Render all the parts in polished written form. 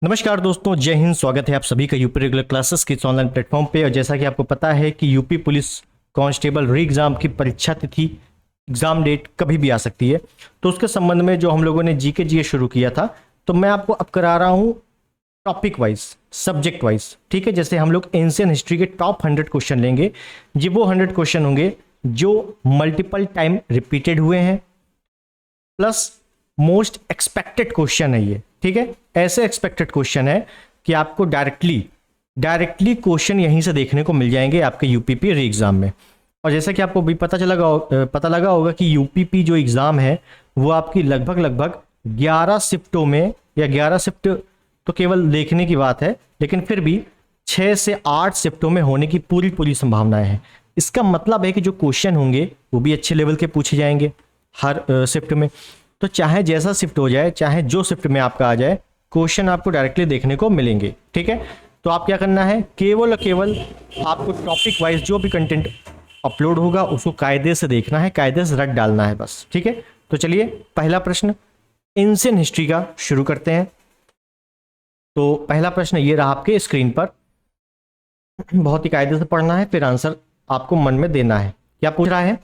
नमस्कार दोस्तों, जय हिंद। स्वागत है आप सभी का यूपी रेगुलर क्लासेस के इस ऑनलाइन प्लेटफॉर्म पे। और जैसा कि आपको पता है कि यूपी पुलिस कांस्टेबल री एग्ज़ाम की परीक्षा तिथि, एग्ज़ाम डेट कभी भी आ सकती है। तो उसके संबंध में जो हम लोगों ने जीके जीए शुरू किया था, तो मैं आपको अब करा रहा हूँ टॉपिक वाइज, सब्जेक्ट वाइज। ठीक है, जैसे हम लोग एंशियंट हिस्ट्री के टॉप 100 क्वेश्चन लेंगे। ये वो 100 क्वेश्चन होंगे जो मल्टीपल टाइम रिपीटेड हुए हैं, प्लस मोस्ट एक्सपेक्टेड क्वेश्चन है ये। ठीक है, ऐसे एक्सपेक्टेड क्वेश्चन है कि आपको डायरेक्टली क्वेश्चन यहीं से देखने को मिल जाएंगे आपके यूपीपी री एग्जाम में। और जैसा कि आपको भी पता लगा होगा कि यूपीपी जो एग्जाम है वो आपकी लगभग 11 शिफ्टों में, या 11 शिफ्ट तो केवल देखने की बात है, लेकिन फिर भी 6 से 8 शिफ्टों में होने की पूरी संभावनाएं हैं। इसका मतलब है कि जो क्वेश्चन होंगे वो भी अच्छे लेवल के पूछे जाएंगे हर शिफ्ट में। तो चाहे जैसा शिफ्ट हो जाए, चाहे जो शिफ्ट में आपका आ जाए, क्वेश्चन आपको डायरेक्टली देखने को मिलेंगे। ठीक है, तो आप क्या करना है, केवल और केवल आपको टॉपिक वाइज जो भी कंटेंट अपलोड होगा उसको कायदे से देखना है, कायदे से रट डालना है बस। ठीक है, तो चलिए पहला प्रश्न एंशिएंट हिस्ट्री का शुरू करते हैं। तो पहला प्रश्न ये रहा आपके स्क्रीन पर। बहुत ही कायदे से पढ़ना है, फिर आंसर आपको मन में देना है। क्या पूछ रहा है,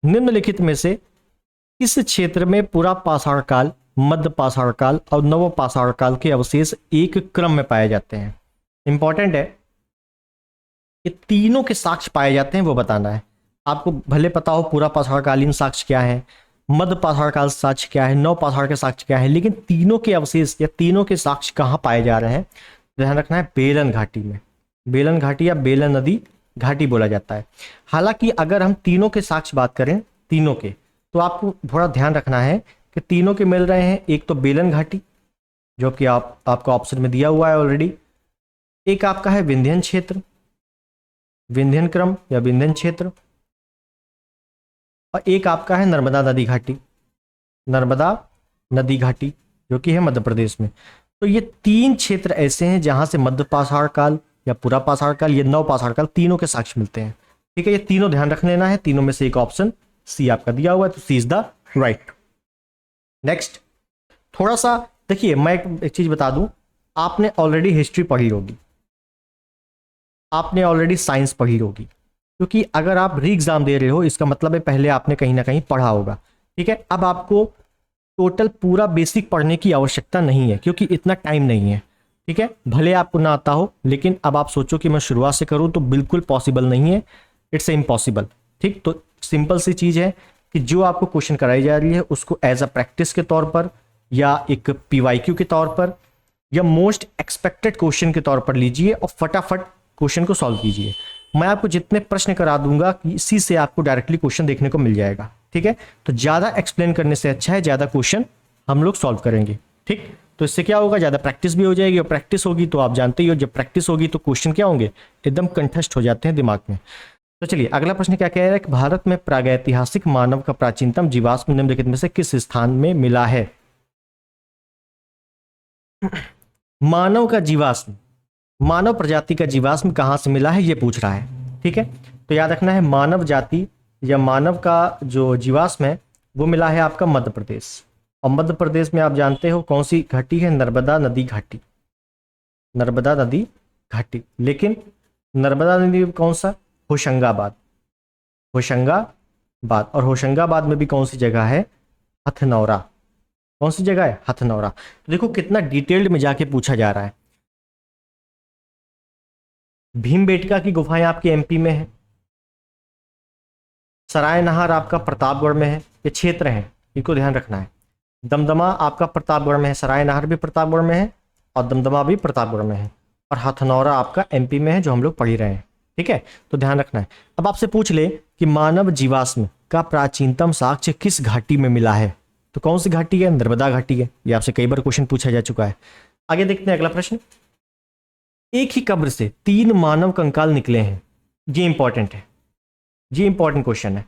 निम्नलिखित में से किस क्षेत्र में पूरा पाषाण काल, मध्य पाषाण काल और नव पाषाण काल के अवशेष एक क्रम में पाए जाते हैं? इंपॉर्टेंट है, ये तीनों के साक्ष्य पाए जाते हैं वो बताना है आपको। भले पता हो पूरा पाषाणकालीन साक्ष्य क्या है, मध्य पाषाण काल साक्ष्य क्या है, नव पाषाण के साक्ष्य क्या है, लेकिन तीनों के अवशेष या तीनों के साक्ष्य कहाँ पाए जा रहे हैं? ध्यान रखना है, बेलन घाटी में। बेलन घाटी या बेलन नदी घाटी बोला जाता है। हालांकि अगर हम तीनों के साक्ष्य बात करें, तीनों के, तो आपको थोड़ा ध्यान रखना है कि तीनों के मिल रहे हैं। एक तो बेलन घाटी जो कि आपको ऑप्शन में दिया हुआ है ऑलरेडी, एक आपका है विंध्यन क्षेत्र, विंध्यन क्रम या विंध्यन क्षेत्र, और एक आपका है नर्मदा नदी घाटी, नर्मदा नदी घाटी जो कि है मध्य प्रदेश में। तो ये तीन क्षेत्र ऐसे हैं जहां से मध्य पाषाण काल या पूरा पाषाण काल, ये नव पाषाण काल, तीनों के साक्ष्य मिलते हैं। ठीक है, ये तीनों ध्यान रख लेना है। तीनों में से एक ऑप्शन सी आपका दिया हुआ है, तो सी इज द राइट। नेक्स्ट, थोड़ा सा देखिए, मैं एक चीज बता दूं, आपने ऑलरेडी हिस्ट्री पढ़ी होगी, आपने ऑलरेडी साइंस पढ़ी होगी, क्योंकि अगर आप री एग्जाम दे रहे हो इसका मतलब है पहले आपने कहीं ना कहीं पढ़ा होगा। ठीक है, अब आपको टोटल पूरा बेसिक पढ़ने की आवश्यकता नहीं है क्योंकि इतना टाइम नहीं है। ठीक है, भले आपको ना आता हो, लेकिन अब आप सोचो कि मैं शुरुआत से करूं तो बिल्कुल पॉसिबल नहीं है, इट्स इम्पॉसिबल। ठीक, तो सिंपल सी चीज़ है कि जो आपको क्वेश्चन कराई जा रही है उसको एज अ प्रैक्टिस के तौर पर, या एक पीवाईक्यू के तौर पर, या मोस्ट एक्सपेक्टेड क्वेश्चन के तौर पर लीजिए और फटाफट क्वेश्चन को सॉल्व कीजिए। मैं आपको जितने प्रश्न करा दूंगा इसी से आपको डायरेक्टली क्वेश्चन देखने को मिल जाएगा। ठीक है, तो ज़्यादा एक्सप्लेन करने से अच्छा है ज़्यादा क्वेश्चन हम लोग सॉल्व करेंगे। ठीक, तो इससे क्या होगा, ज़्यादा प्रैक्टिस भी हो जाएगी, और प्रैक्टिस होगी तो आप जानते ही हो, जब प्रैक्टिस होगी तो क्वेश्चन क्या होंगे, एकदम कंठस्थ हो जाते हैं दिमाग में। तो चलिए अगला प्रश्न क्या कह रहा है कि भारत में प्रागैतिहासिक मानव का प्राचीनतम जीवाश्म निम्नलिखित में से किस स्थान में मिला है? मानव का जीवाश्म, मानव प्रजाति का जीवाश्म कहाँ से मिला है ये पूछ रहा है। ठीक है, तो याद रखना है मानव जाति या मानव का जो जीवाश्म है वो मिला है आपका मध्य प्रदेश। और मध्य प्रदेश में आप जानते हो कौन सी घाटी है, नर्मदा नदी घाटी, नर्मदा नदी घाटी। लेकिन नर्मदा नदी में कौन सा, होशंगाबाद, होशंगाबाद। और होशंगाबाद में भी कौन सी जगह है, हथनौरा। कौन सी जगह है, हथनौरा। तो देखो कितना डिटेल्ड में जाके पूछा जा रहा है। भीमबेटका की गुफाएं आपके एमपी में है, सराय नहर आपका प्रतापगढ़ में है, ये क्षेत्र हैं, इनको ध्यान रखना है। दमदमा आपका प्रतापगढ़ में है, सराय नहर भी प्रतापगढ़ में है और दमदमा भी प्रतापगढ़ में है, और हथनौरा आपका एमपी में है जो हम लोग पढ़ ही रहे हैं। ठीक है, तो ध्यान रखना है। अब आपसे पूछ ले कि मानव जीवाश्म का प्राचीनतम साक्ष्य किस घाटी में मिला है, तो कौन सी घाटी है, नर्मदा घाटी है। ये आपसे कई बार क्वेश्चन पूछा जा चुका है। आगे देखते हैं अगला प्रश्न। एक ही कब्र से 3 मानव कंकाल निकले हैं, ये इंपॉर्टेंट है, ये इंपॉर्टेंट क्वेश्चन है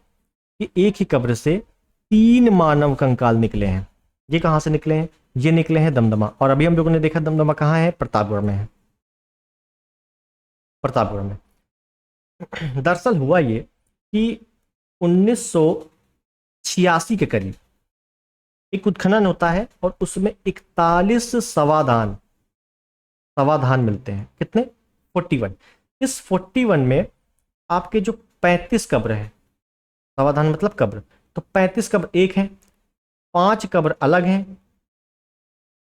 कि एक ही कब्र से 3 मानव कंकाल निकले हैं। ये कहां से निकले हैं, ये निकले हैं दमदमा। और अभी हम लोगों ने देखा दमदमा कहाँ है, प्रतापगढ़ में है, प्रतापगढ़ में। दरअसल हुआ ये कि 1986 के करीब एक उत्खनन होता है और उसमें 41 समाधान मिलते हैं। कितने? 41। इस 41 में आपके जो 35 कब्र है, समाधान मतलब कब्र, तो 35 कब्र एक है, 5 कब्र अलग हैं,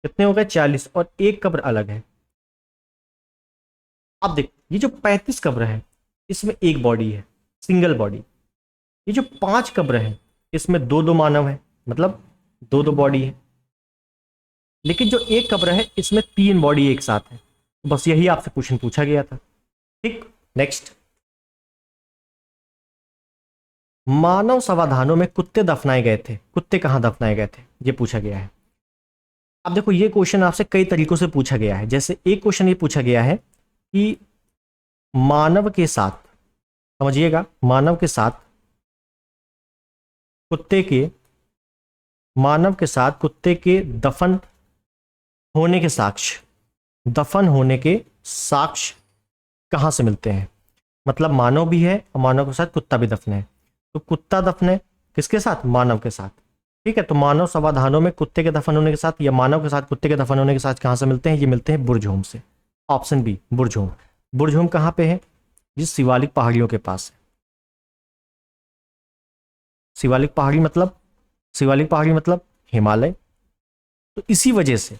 कितने हो गए? 40, और एक कब्र अलग है। अब देख, ये जो 35 कब्र है इसमें एक बॉडी है, सिंगल बॉडी। ये जो 5 कब्र है इसमें दो दो मानव है, मतलब दो दो बॉडी है। लेकिन जो एक कब्र है इसमें 3 बॉडी एक साथ है। बस यही आपसे क्वेश्चन पूछा गया था। ठीक, नेक्स्ट। मानव समाधानों में कुत्ते दफनाए गए थे, कुत्ते कहां दफनाए गए थे, ये पूछा गया है। अब देखो, ये क्वेश्चन आपसे कई तरीकों से पूछा गया है। जैसे एक क्वेश्चन ये पूछा गया है कि मानव के साथ, समझिएगा, मानव के साथ कुत्ते के, मानव के साथ कुत्ते के दफन होने के साक्ष्य, दफन होने के साक्ष्य कहां से मिलते हैं? मतलब मानव भी है और मानव के साथ कुत्ता भी दफन है, तो कुत्ता दफन है किसके साथ? मानव के साथ। ठीक है, तो मानव समाधानों में कुत्ते के दफन होने के साथ या मानव के साथ कुत्ते के दफन होने के साथ कहां से मिलते हैं? ये मिलते हैं बुरजहोम से। Option B, Burzahom. बुरजहोम कहां पे है? ये शिवालिक पहाड़ियों के पास है। शिवालिक पहाड़ी मतलब, शिवालिक पहाड़ी मतलब हिमालय। तो इसी वजह से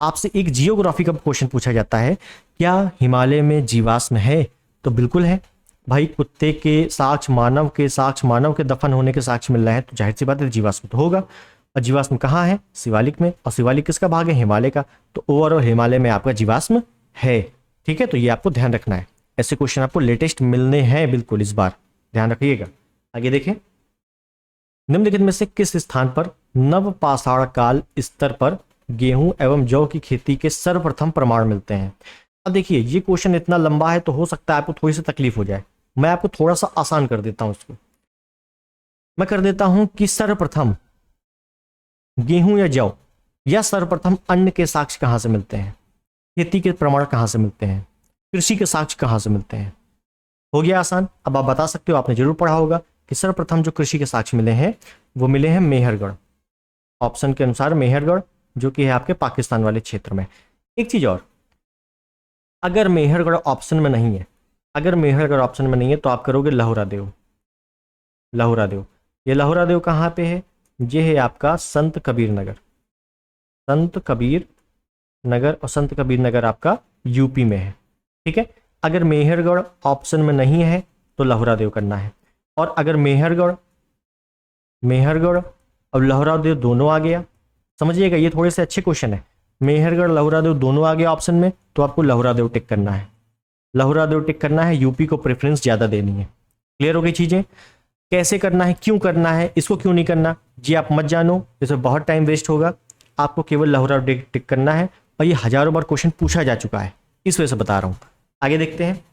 आपसे एक जियोग्राफी का क्वेश्चन पूछा जाता है, क्या हिमालय में जीवाश्म है? तो बिल्कुल है भाई। कुत्ते के साक्ष्य, मानव के साक्ष्य, मानव के दफन होने के साक्ष्य मिल रहे हैं, तो जाहिर सी बात है जीवाश्म तो होगा। और जीवाश्म कहाँ है? शिवालिक में। और शिवालिक किसका भाग है? हिमालय का। तो ओवरऑल हिमालय में आपका जीवाश्म है। ठीक है, तो ये आपको ध्यान रखना है। ऐसे क्वेश्चन आपको लेटेस्ट मिलने हैं बिल्कुल, इस बार ध्यान रखिएगा। आगे देखें, निम्नलिखित में से किस स्थान पर नवपाषाण काल स्तर पर गेहूं एवं जौ की खेती के सर्वप्रथम प्रमाण मिलते हैं? अब देखिए, ये क्वेश्चन इतना लंबा है तो हो सकता है आपको थोड़ी सी तकलीफ हो जाए। मैं आपको थोड़ा सा आसान कर देता हूं इसको। मैं कर देता हूं कि सर्वप्रथम गेहूं या जौ, या सर्वप्रथम अन्न के साक्ष्य कहां से मिलते हैं? खेती के प्रमाण कहां से मिलते हैं? कृषि के साक्ष्य कहां से मिलते हैं? हो गया आसान। अब आप बता सकते हो, आपने जरूर पढ़ा होगा कि सर्वप्रथम जो कृषि के साक्ष्य मिले हैं वो मिले हैं मेहरगढ़। ऑप्शन के अनुसार मेहरगढ़, जो कि है आपके पाकिस्तान वाले क्षेत्र में। एक चीज और, अगर मेहरगढ़ ऑप्शन में नहीं है, अगर मेहरगढ़ ऑप्शन में नहीं है तो आप करोगे लहुरा देव। लहुरा देव, ये लहुरा देव कहाँ पे है? ये है आपका संत कबीर नगर। संत कबीर नगर, और संत कबीर नगर आपका यूपी में है। ठीक है, अगर मेहरगढ़ ऑप्शन में नहीं है तो लहुरा देव करना है। और अगर मेहरगढ़, मेहरगढ़ और लहुरा देव दोनों आ गया, समझिएगा ये थोड़े से अच्छे क्वेश्चन है। मेहरगढ़ लहुरा देव दोनों आ गया ऑप्शन में, तो आपको लहुरा देव टिक करना है। लहुरा देव टिक करना है, यूपी को प्रेफरेंस ज्यादा देनी है। क्लियर हो गई चीजें? कैसे करना है, क्यों करना है, इसको क्यों नहीं करना, जी आप मत जानो, इसमें बहुत टाइम वेस्ट होगा। आपको केवल लहुरा देव टिक करना है, और ये हजारों बार क्वेश्चन पूछा जा चुका है, इस वजह से बता रहा हूं। आगे देखते हैं,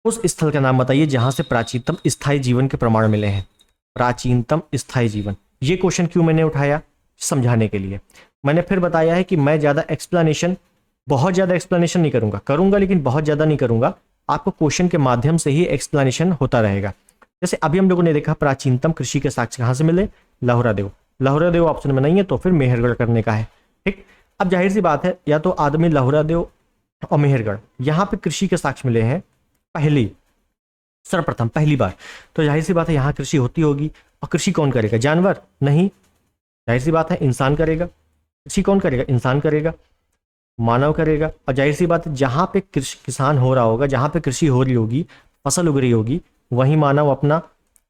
उस स्थल का नाम बताइए जहां से प्राचीनतम स्थायी जीवन के प्रमाण मिले हैं। प्राचीनतम स्थायी जीवन, ये क्वेश्चन क्यों मैंने उठाया? समझाने के लिए। मैंने फिर बताया है कि मैं ज्यादा एक्सप्लेनेशन, बहुत ज्यादा एक्सप्लेनेशन नहीं करूंगा, करूंगा लेकिन बहुत ज्यादा नहीं करूंगा। आपको क्वेश्चन के माध्यम से ही एक्सप्लेनेशन होता रहेगा। जैसे अभी हम लोगों ने देखा प्राचीनतम कृषि के साक्ष्य कहां से मिले? लहुरा देव। लहुरा देव ऑप्शन में नहीं है तो फिर मेहरगढ़ करने का है। ठीक, अब जाहिर सी बात है, या तो आदमी लहुरा देव और मेहरगढ़, यहां पे कृषि के साक्ष्य मिले हैं पहली, सर्वप्रथम पहली बार, तो जाहिर सी बात है यहां कृषि होती होगी। और कृषि कौन करेगा? जानवर नहीं, जाहिर सी बात है इंसान करेगा। कृषि कौन करेगा? इंसान करेगा, मानव करेगा। और जाहिर सी बात है जहां पे किसान हो रहा होगा, जहां पे कृषि हो रही होगी, फसल उग रही होगी, वहीं मानव अपना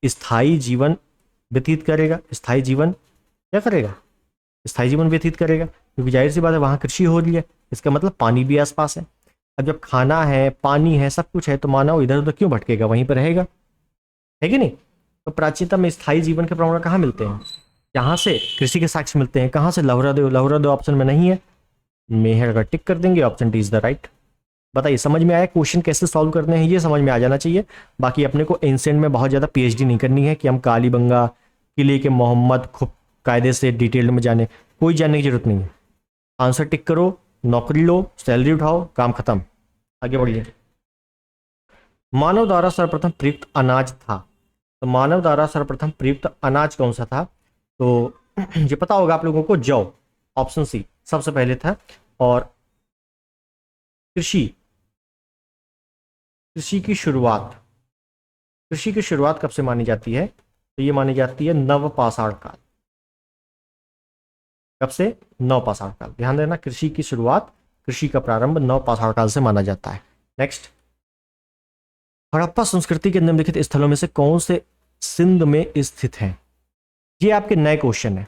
स्थायी जीवन व्यतीत करेगा। स्थायी जीवन क्या करेगा? स्थायी जीवन व्यतीत करेगा, क्योंकि जाहिर सी बात है वहां कृषि हो रही है, इसका मतलब पानी भी आसपास है। अब जब खाना है, पानी है, सब कुछ है, तो मानव इधर उधर क्यों भटकेगा, वहीं पर रहेगा, है कि नहीं? तो प्राचीनतम में स्थायी जीवन के प्रमाण कहाँ मिलते हैं? यहाँ से कृषि के साक्ष्य मिलते हैं। कहाँ से? लहुरा देव। लहुरा देव ऑप्शन में नहीं है, मेहरगढ़ टिक कर देंगे, option D is the right. बताइए समझ में आया? क्वेश्चन कैसे सॉल्व करने हैं ये समझ में आ जाना चाहिए। बाकी अपने को एंसेंट में बहुत ज़्यादा पीएचडी नहीं करनी है कि हम कालीबंगा किले के मोहम्मद खूब कायदे से डिटेल में जाने, कोई जानने की जरूरत नहीं है। आंसर टिक करो, नौकरी लो, सैलरी उठाओ, काम खत्म। आगे बढ़िए। मानव द्वारा सर्वप्रथम प्रयुक्त अनाज था, तो मानव द्वारा सर्वप्रथम प्रयुक्त अनाज कौन सा था? तो ये पता होगा आप लोगों को, जौ, ऑप्शन सी सबसे पहले था। और कृषि, कृषि की शुरुआत, कृषि की शुरुआत कब से मानी जाती है? तो ये मानी जाती है नवपाषाण काल। कब से? नवपाषाण काल। ध्यान देना, कृषि की शुरुआत, कृषि का प्रारंभ नवपाषाण काल से माना जाता है। नेक्स्ट, हड़प्पा संस्कृति के निम्नलिखित स्थलों में से कौन से सिंध में स्थित है? ये आपके नए क्वेश्चन है,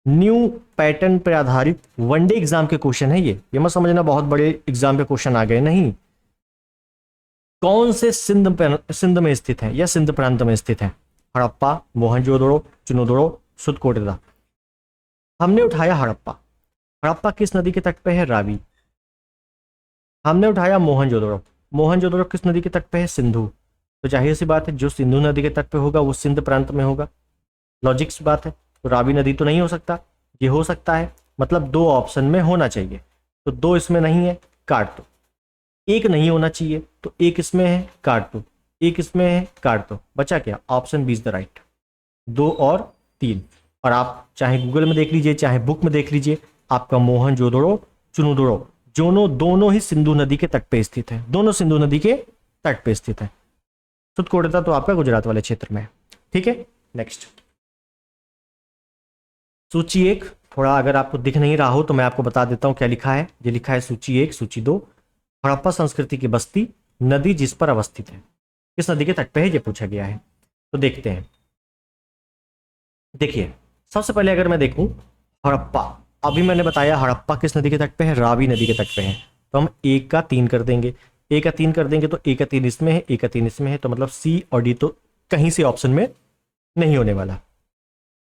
न्यू पैटर्न पर आधारित वनडे एग्जाम के क्वेश्चन है ये मत समझना बहुत बड़े एग्जाम के क्वेश्चन आ गए, नहीं। कौन से सिंध में स्थित है या सिंध प्रांत में स्थित है? हड़प्पा, मोहनजोदड़ो, चुनोदड़ो, सुतकोटिदा। हमने उठाया हड़प्पा। हड़प्पा किस नदी के तट पे है? रावी। हमने उठाया मोहनजोदड़ो। मोहनजोदड़ो किस नदी के तट पे है? सिंधु। तो जाहिर सी बात है, जो सिंधु नदी के तट पे होगा वो सिंध प्रांत में होगा, लॉजिक्स बात है। तो रावी नदी तो नहीं हो सकता, ये हो सकता है, मतलब दो ऑप्शन में होना चाहिए। तो दो इसमें नहीं है, काट दो। एक नहीं होना चाहिए, तो एक इसमें है, काट दो। एक इसमें है, काट दो। बचा क्या? Option B is the right, 2 और 3। और आप चाहे गूगल में देख लीजिए, चाहे बुक में देख लीजिए, आपका मोहनजोदड़ो, चुनोदड़ो दोनों ही सिंधु नदी के तट पे स्थित है, दोनों सिंधु नदी के तट पे स्थित है। सुतकोटिदा तो आपका गुजरात वाले क्षेत्र में है। ठीक है, नेक्स्ट, सूची 1। थोड़ा अगर आपको दिख नहीं रहा हो तो मैं आपको बता देता हूं क्या लिखा है। ये लिखा है सूची 1, सूची 2, हड़प्पा संस्कृति की बस्ती, नदी जिस पर अवस्थित है। किस नदी के तट पे है ये पूछा गया है। तो देखते हैं। देखिए, सबसे पहले अगर मैं देखूं हड़प्पा, अभी मैंने बताया हड़प्पा किस नदी के तट पे है? रावी नदी के तट पे है। तो हम 1 का 3 कर देंगे, 1 का 3 कर देंगे, तो 1 का 3 इसमें है, 1 का 3 इसमें है, तो मतलब सी और डी तो कहीं से ऑप्शन में नहीं होने वाला।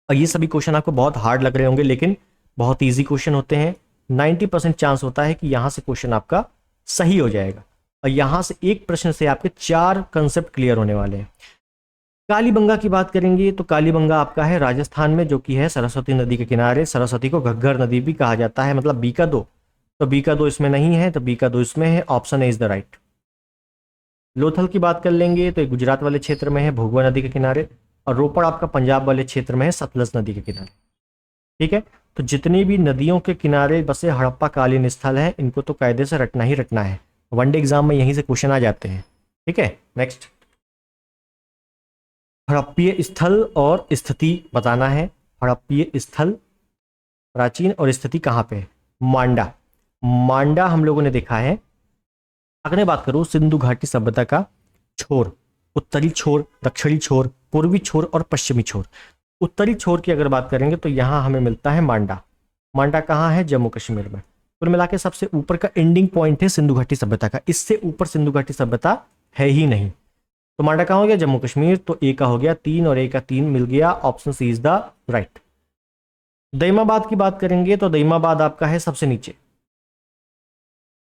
और ये सभी क्वेश्चन आपको बहुत हार्ड लग रहे होंगे, लेकिन बहुत ईजी क्वेश्चन होते हैं। 90% चांस होता है कि यहां से क्वेश्चन आपका सही हो जाएगा, और यहां से एक प्रश्न से आपके 4 कंसेप्ट क्लियर होने वाले हैं। कालीबंगा की बात करेंगे तो कालीबंगा आपका है राजस्थान में, जो कि है सरस्वती नदी के किनारे। सरस्वती को घग्गर नदी भी कहा जाता है, मतलब बी का 2। तो बी का 2 इसमें नहीं है, तो बी का 2 इसमें है, option A is the right. Lothal की बात कर लेंगे तो ये गुजरात वाले क्षेत्र में है, भोगवा नदी के किनारे। और रोपड़ आपका पंजाब वाले क्षेत्र में है, सतलज नदी के किनारे। ठीक है, तो जितनी भी नदियों के किनारे बसे हड़प्पा कालीन स्थल है, इनको तो कायदे से रटना ही रटना है। वनडे एग्जाम में यहीं से क्वेश्चन आ जाते हैं। ठीक है, नेक्स्ट, हड़प्पीय स्थल और स्थिति बताना है। हड़प्पीय स्थल प्राचीन और स्थिति कहाँ पे है? मांडा। मांडा हम लोगों ने देखा है। अगर मैं बात करूं सिंधु घाटी सभ्यता का छोर, उत्तरी छोर, दक्षिणी छोर, पूर्वी छोर और पश्चिमी छोर। उत्तरी छोर की अगर बात करेंगे तो यहां हमें मिलता है मांडा। मांडा कहाँ है? जम्मू कश्मीर में। कुल मिला के सबसे ऊपर का एंडिंग पॉइंट है सिंधु घाटी सभ्यता का, इससे ऊपर सिंधु घाटी सभ्यता है ही नहीं। तो मांडा कहाँ हो गया? जम्मू कश्मीर। तो ए का हो गया 3 और ए का 3 मिल गया, option C is the right. Daimabad की बात करेंगे तो दईमाबाद आपका है सबसे नीचे।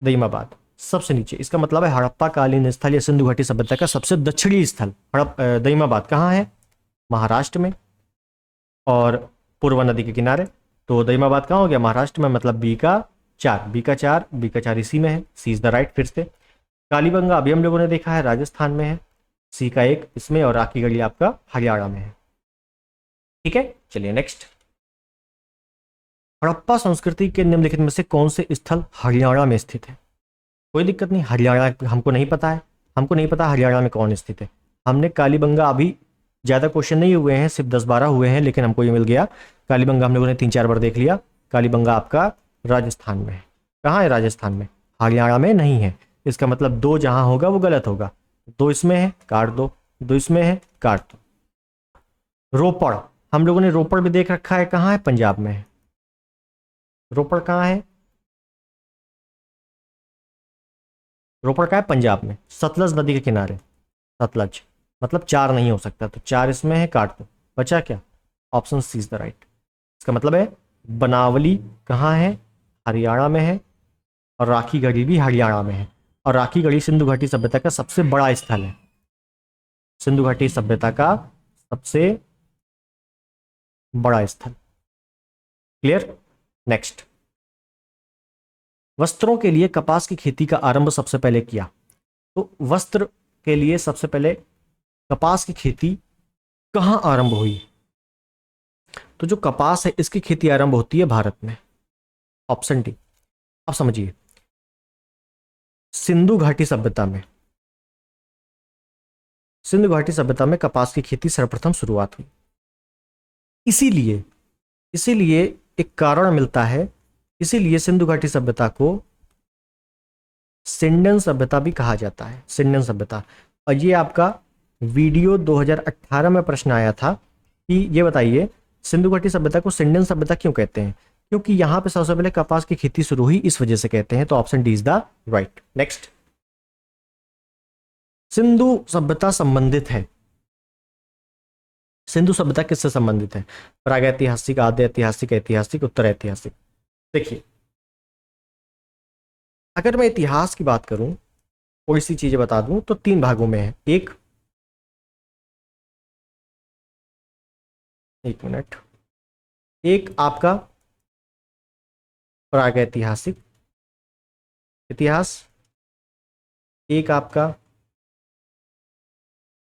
दईमाबाद सबसे नीचे, इसका मतलब है हड़प्पा कालीन स्थल या सिंधु घाटी सभ्यता का सबसे दक्षिणी स्थल दईमाबाद कहाँ है? महाराष्ट्र में, और पूर्वा नदी के किनारे। तो दईमाबाद कहाँ हो गया? महाराष्ट्र में, मतलब बी का 4, बी का 4, बी का 4 इसी में है, सी इज द राइट। फिर से कालीबंगा अभी हम लोगों ने देखा है राजस्थान में है, सी का 1 इसमें, और राखी गढ़ी आपका हरियाणा में है। ठीक है, चलिए नेक्स्ट, हड़प्पा संस्कृति के निम्नलिखित में से कौन से स्थल हरियाणा में स्थित है? कोई दिक्कत नहीं, हरियाणा हमको नहीं पता है, हमको नहीं पता हरियाणा में कौन स्थित है। हमने कालीबंगा, अभी ज़्यादा क्वेश्चन नहीं हुए हैं, सिर्फ 10-12 हुए हैं, लेकिन हमको ये मिल गया। कालीबंगा हम लोगों ने 3-4 बार देख लिया। कालीबंगा आपका राजस्थान में है। कहाँ है? राजस्थान में, हरियाणा में नहीं है। इसका मतलब 2 जहाँ होगा वो गलत होगा। 2 इसमें है, काट दो। 2 इसमें है, काट दो। रोपड़, हम लोगों ने रोपड़ भी देख रखा है, कहाँ है? पंजाब में है। रोपड़ कहाँ है? रोपड़ का है पंजाब में, सतलज नदी के किनारे। सतलज, मतलब 4 नहीं हो सकता, तो 4 इसमें है, काट दो। बचा क्या? Option C is the right. इसका मतलब है बनावली कहाँ है? हरियाणा में है, और राखी गढ़ी भी हरियाणा में है। और राखी गढ़ी सिंधु घाटी सभ्यता का सबसे बड़ा स्थल है, सिंधु घाटी सभ्यता का सबसे बड़ा स्थल। क्लियर, नेक्स्ट, वस्त्रों के लिए कपास की खेती का आरंभ सबसे पहले किया। तो वस्त्र के लिए सबसे पहले कपास की खेती कहां आरंभ हुई? तो जो कपास है इसकी खेती आरंभ होती है भारत में, ऑप्शन डी। अब समझिए, सिंधु घाटी सभ्यता में, सिंधु घाटी सभ्यता में कपास की खेती सर्वप्रथम शुरुआत हुई। इसीलिए इसीलिए एक कारण मिलता है, इसीलिए सिंधु घाटी सभ्यता को सिंडन सभ्यता भी कहा जाता है, सिंडन सभ्यता। और ये आपका वीडियो 2018 में प्रश्न आया था कि ये बताइए सिंधु घाटी सभ्यता को सिंडन सभ्यता क्यों कहते हैं, क्योंकि यहां पे सबसे पहले कपास की खेती शुरू हुई, इस वजह से कहते हैं। तो option D is the right. Next, Sindhu सभ्यता संबंधित है, सिंधु सभ्यता किससे संबंधित है? प्रागैतिहासिक, आद्य ऐतिहासिक, ऐतिहासिक, उत्तर ऐतिहासिक। देखिए, अगर मैं इतिहास की बात करूं, कोई सी चीजें बता दूं, तो 3 भागों में है। एक मिनट, एक आपका प्रागैतिहासिक इतिहास, एक आपका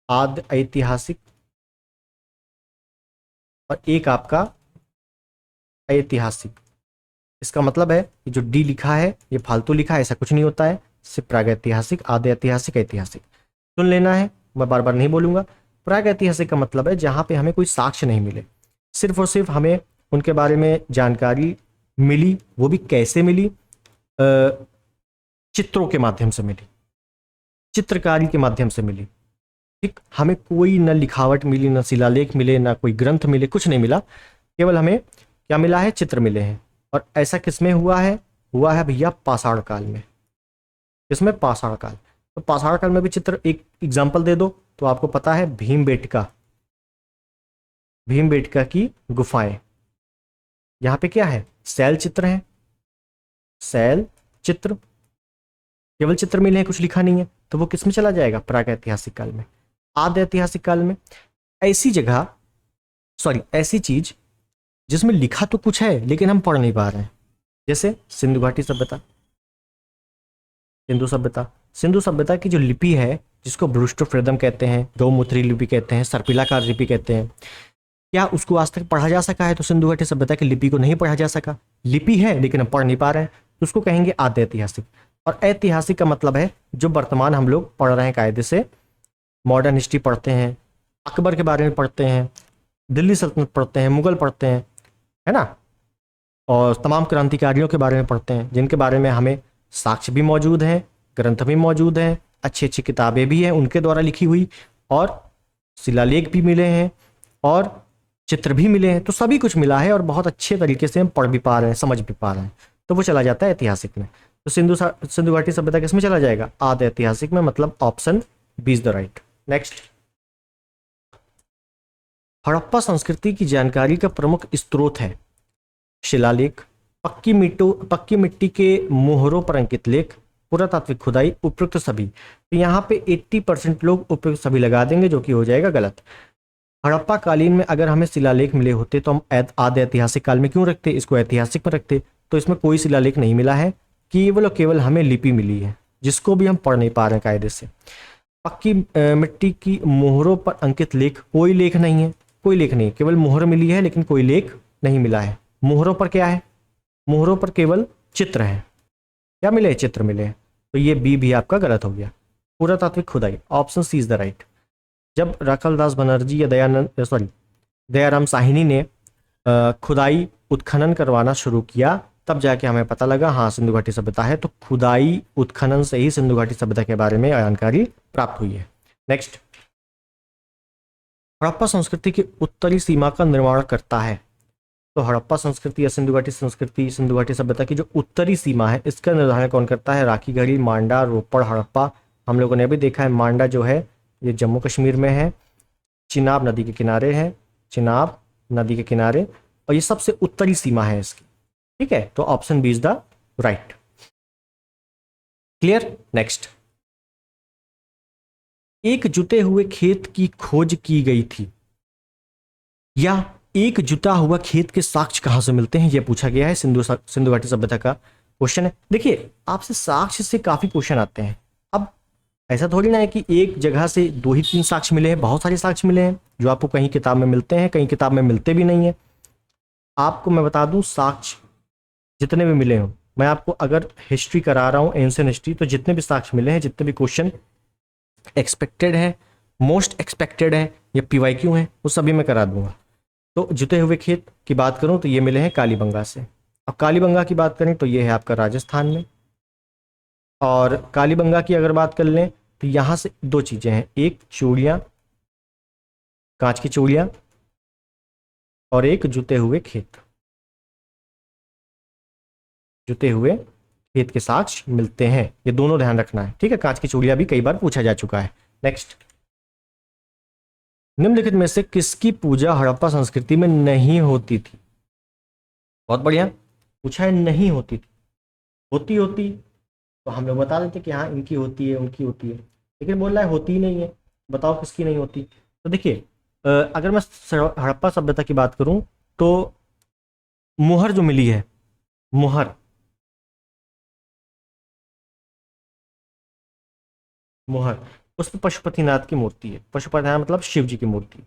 आद्य ऐतिहासिक, और एक आपका ऐतिहासिक। इसका मतलब है कि जो डी लिखा है ये फालतू लिखा है, ऐसा कुछ नहीं होता है। सिर्फ प्रागैतिहासिक, आद्य ऐतिहासिक, ऐतिहासिक सुन लेना है, मैं बार बार नहीं बोलूंगा। प्रागैतिहासिक का मतलब है जहां पे हमें कोई साक्ष्य नहीं मिले, सिर्फ और सिर्फ हमें उनके बारे में जानकारी मिली। वो भी कैसे मिली? चित्रों के माध्यम से मिली, चित्रकारी के माध्यम से मिली। ठीक, हमें कोई न लिखावट मिली, न शिलालेख मिले, न कोई ग्रंथ मिले, कुछ नहीं मिला। केवल हमें क्या मिला है? चित्र मिले हैं। और ऐसा किसमें हुआ है? हुआ है भैया पाषाण काल में। किसमें? पाषाण काल। तो पाषाण काल में भी चित्र, एक एग्जाम्पल दे दो तो आपको पता है, भीमबेटका, भीमबेटका की गुफाएं। यहां पे क्या है? शैल चित्र है, शैल चित्र, केवल चित्र मिले हैं, कुछ लिखा नहीं है। तो वो किस में चला जाएगा? प्रागैतिहासिक काल में। आद्य ऐतिहासिक काल में ऐसी जगह, सॉरी ऐसी चीज जिसमें लिखा तो कुछ है लेकिन हम पढ़ नहीं पा रहे हैं, जैसे सिंधु घाटी सभ्यता, सिंधु सभ्यता। सिंधु सभ्यता की जो लिपि है, जिसको ब्रूस्टोफ्रेदम कहते हैं, गौमूत्री लिपि कहते हैं, सर्पिलाकार लिपि कहते हैं, क्या उसको आज तक पढ़ा जा सका है? तो सिंधु घाटी सभ्यता की लिपि को नहीं पढ़ा जा सका। लिपि है लेकिन हम पढ़ नहीं पा रहे हैं, तो उसको कहेंगे आद्य ऐतिहासिक। और ऐतिहासिक का मतलब है जो वर्तमान हम लोग पढ़ रहे हैं कायदे से, मॉडर्न हिस्ट्री पढ़ते हैं, अकबर के बारे में पढ़ते हैं, दिल्ली सल्तनत पढ़ते हैं, मुगल पढ़ते हैं, है ना, और तमाम क्रांतिकारियों के बारे में पढ़ते हैं, जिनके बारे में हमें साक्ष्य भी मौजूद हैं, ग्रंथ भी मौजूद हैं, अच्छी अच्छी किताबें भी हैं उनके द्वारा लिखी हुई, और शिलालेख भी मिले हैं, और चित्र भी मिले हैं। तो सभी कुछ मिला है और बहुत अच्छे तरीके से हम पढ़ भी पा रहे हैं, समझ भी पा रहे हैं। तो वो चला जाता है ऐतिहासिक में। तो सिंधु घाटी सभ्यता किसमें चला जाएगा? आद्य ऐतिहासिक में, मतलब option B is the right. Next, Harappa संस्कृति की जानकारी का प्रमुख स्रोत है शिलालेख, पक्की मिट्टी के मोहरों पर अंकित लेख, पुरातात्विक खुदाई, उपयुक्त सभी। तो यहाँ पे 80% लोग उपयुक्त सभी लगा देंगे, जो कि हो जाएगा गलत। हड़प्पा कालीन में अगर हमें शिलालेख मिले होते तो हम आद्य ऐतिहासिक काल में क्यों रखते, इसको ऐतिहासिक में रखते। तो इसमें कोई शिलालेख नहीं मिला है, केवल और केवल हमें लिपि मिली है, जिसको भी हम पढ़ नहीं पा रहे हैं कायदे से। पक्की मिट्टी की मोहरों पर अंकित लेख, कोई लेख नहीं है, कोई लेख नहीं, केवल मोहर मिली है लेकिन कोई लेख नहीं मिला है। मोहरों पर क्या है? मोहरों पर केवल चित्र है। क्या मिले? चित्र मिले हैं। तो ये बी भी आपका गलत हो गया। पुरातात्विक खुदाई, option C is the right. जब राखलदास बनर्जी या दयाराम साहिनी ने खुदाई उत्खनन करवाना शुरू किया, तब जाके हमें पता लगा हाँ सिंधु घाटी सभ्यता है। तो खुदाई उत्खनन से ही सिंधु घाटी सभ्यता के बारे में जानकारी प्राप्त हुई है। नेक्स्ट, हड़प्पा संस्कृति की उत्तरी सीमा का निर्माण करता है। तो हड़प्पा संस्कृति या सिंधु घाटी संस्कृति, सिंधु घाटी सभ्यता की जो उत्तरी सीमा है, इसका निर्धारण कौन करता है? राखीगढ़ी, मांडा, रोपड़, हड़प्पा। हम लोगों ने भी देखा है मांडा जो है ये जम्मू कश्मीर में है, चिनाब नदी के किनारे है, चिनाब नदी के किनारे, और ये सबसे उत्तरी सीमा है इसकी। ठीक है, तो option B is the right. Clear? Next, एक जुते हुए खेत की खोज की गई थी, या एक जुता हुआ खेत के साक्ष्य कहां से मिलते हैं, यह पूछा गया है। सिंधु घाटी सभ्यता का क्वेश्चन है। देखिए, आपसे साक्ष्य से काफी क्वेश्चन आते हैं। अब ऐसा थोड़ी ना है कि एक जगह से 2 ही 3 साक्ष्य मिले हैं, बहुत सारे साक्ष्य मिले हैं जो आपको कहीं किताब में मिलते हैं, कहीं किताब में मिलते भी नहीं है। आपको मैं बता दूं, साक्ष्य जितने भी मिले हों, मैं आपको अगर हिस्ट्री करा रहा हूं, एंशिएंट हिस्ट्री, तो जितने भी साक्ष्य मिले हैं, जितने भी क्वेश्चन एक्सपेक्टेड है, मोस्ट एक्सपेक्टेड है या पीवाईक्यू है, वो सभी मैं करा दूंगा। तो जुते हुए खेत की बात करूं तो ये मिले हैं कालीबंगा से। अब कालीबंगा की बात करें तो ये है आपका राजस्थान में। और कालीबंगा की अगर बात कर लें तो यहां से दो चीजें हैं, एक चूड़ियां, कांच की चूड़ियां, और एक जुते हुए खेत। जुते हुए खेत के साक्ष्य मिलते हैं, ये दोनों ध्यान रखना है, ठीक है। कांच की चूड़ियां भी कई बार पूछा जा चुका है। नेक्स्ट, निम्नलिखित में से किसकी पूजा हड़प्पा संस्कृति में नहीं होती थी? बहुत बढ़िया पूछा है, नहीं होती थी। होती होती तो हम लोग बता देते कि हाँ इनकी होती है, उनकी होती है, लेकिन बोल रहा है होती ही नहीं है। बताओ किसकी नहीं होती। तो देखिए, अगर मैं हड़प्पा सभ्यता की बात करूं तो मुहर जो मिली है, मुहर, मुहर, उसमें पशुपतिनाथ की मूर्ति है। पशुपतिनाथ मतलब शिव जी की मूर्ति।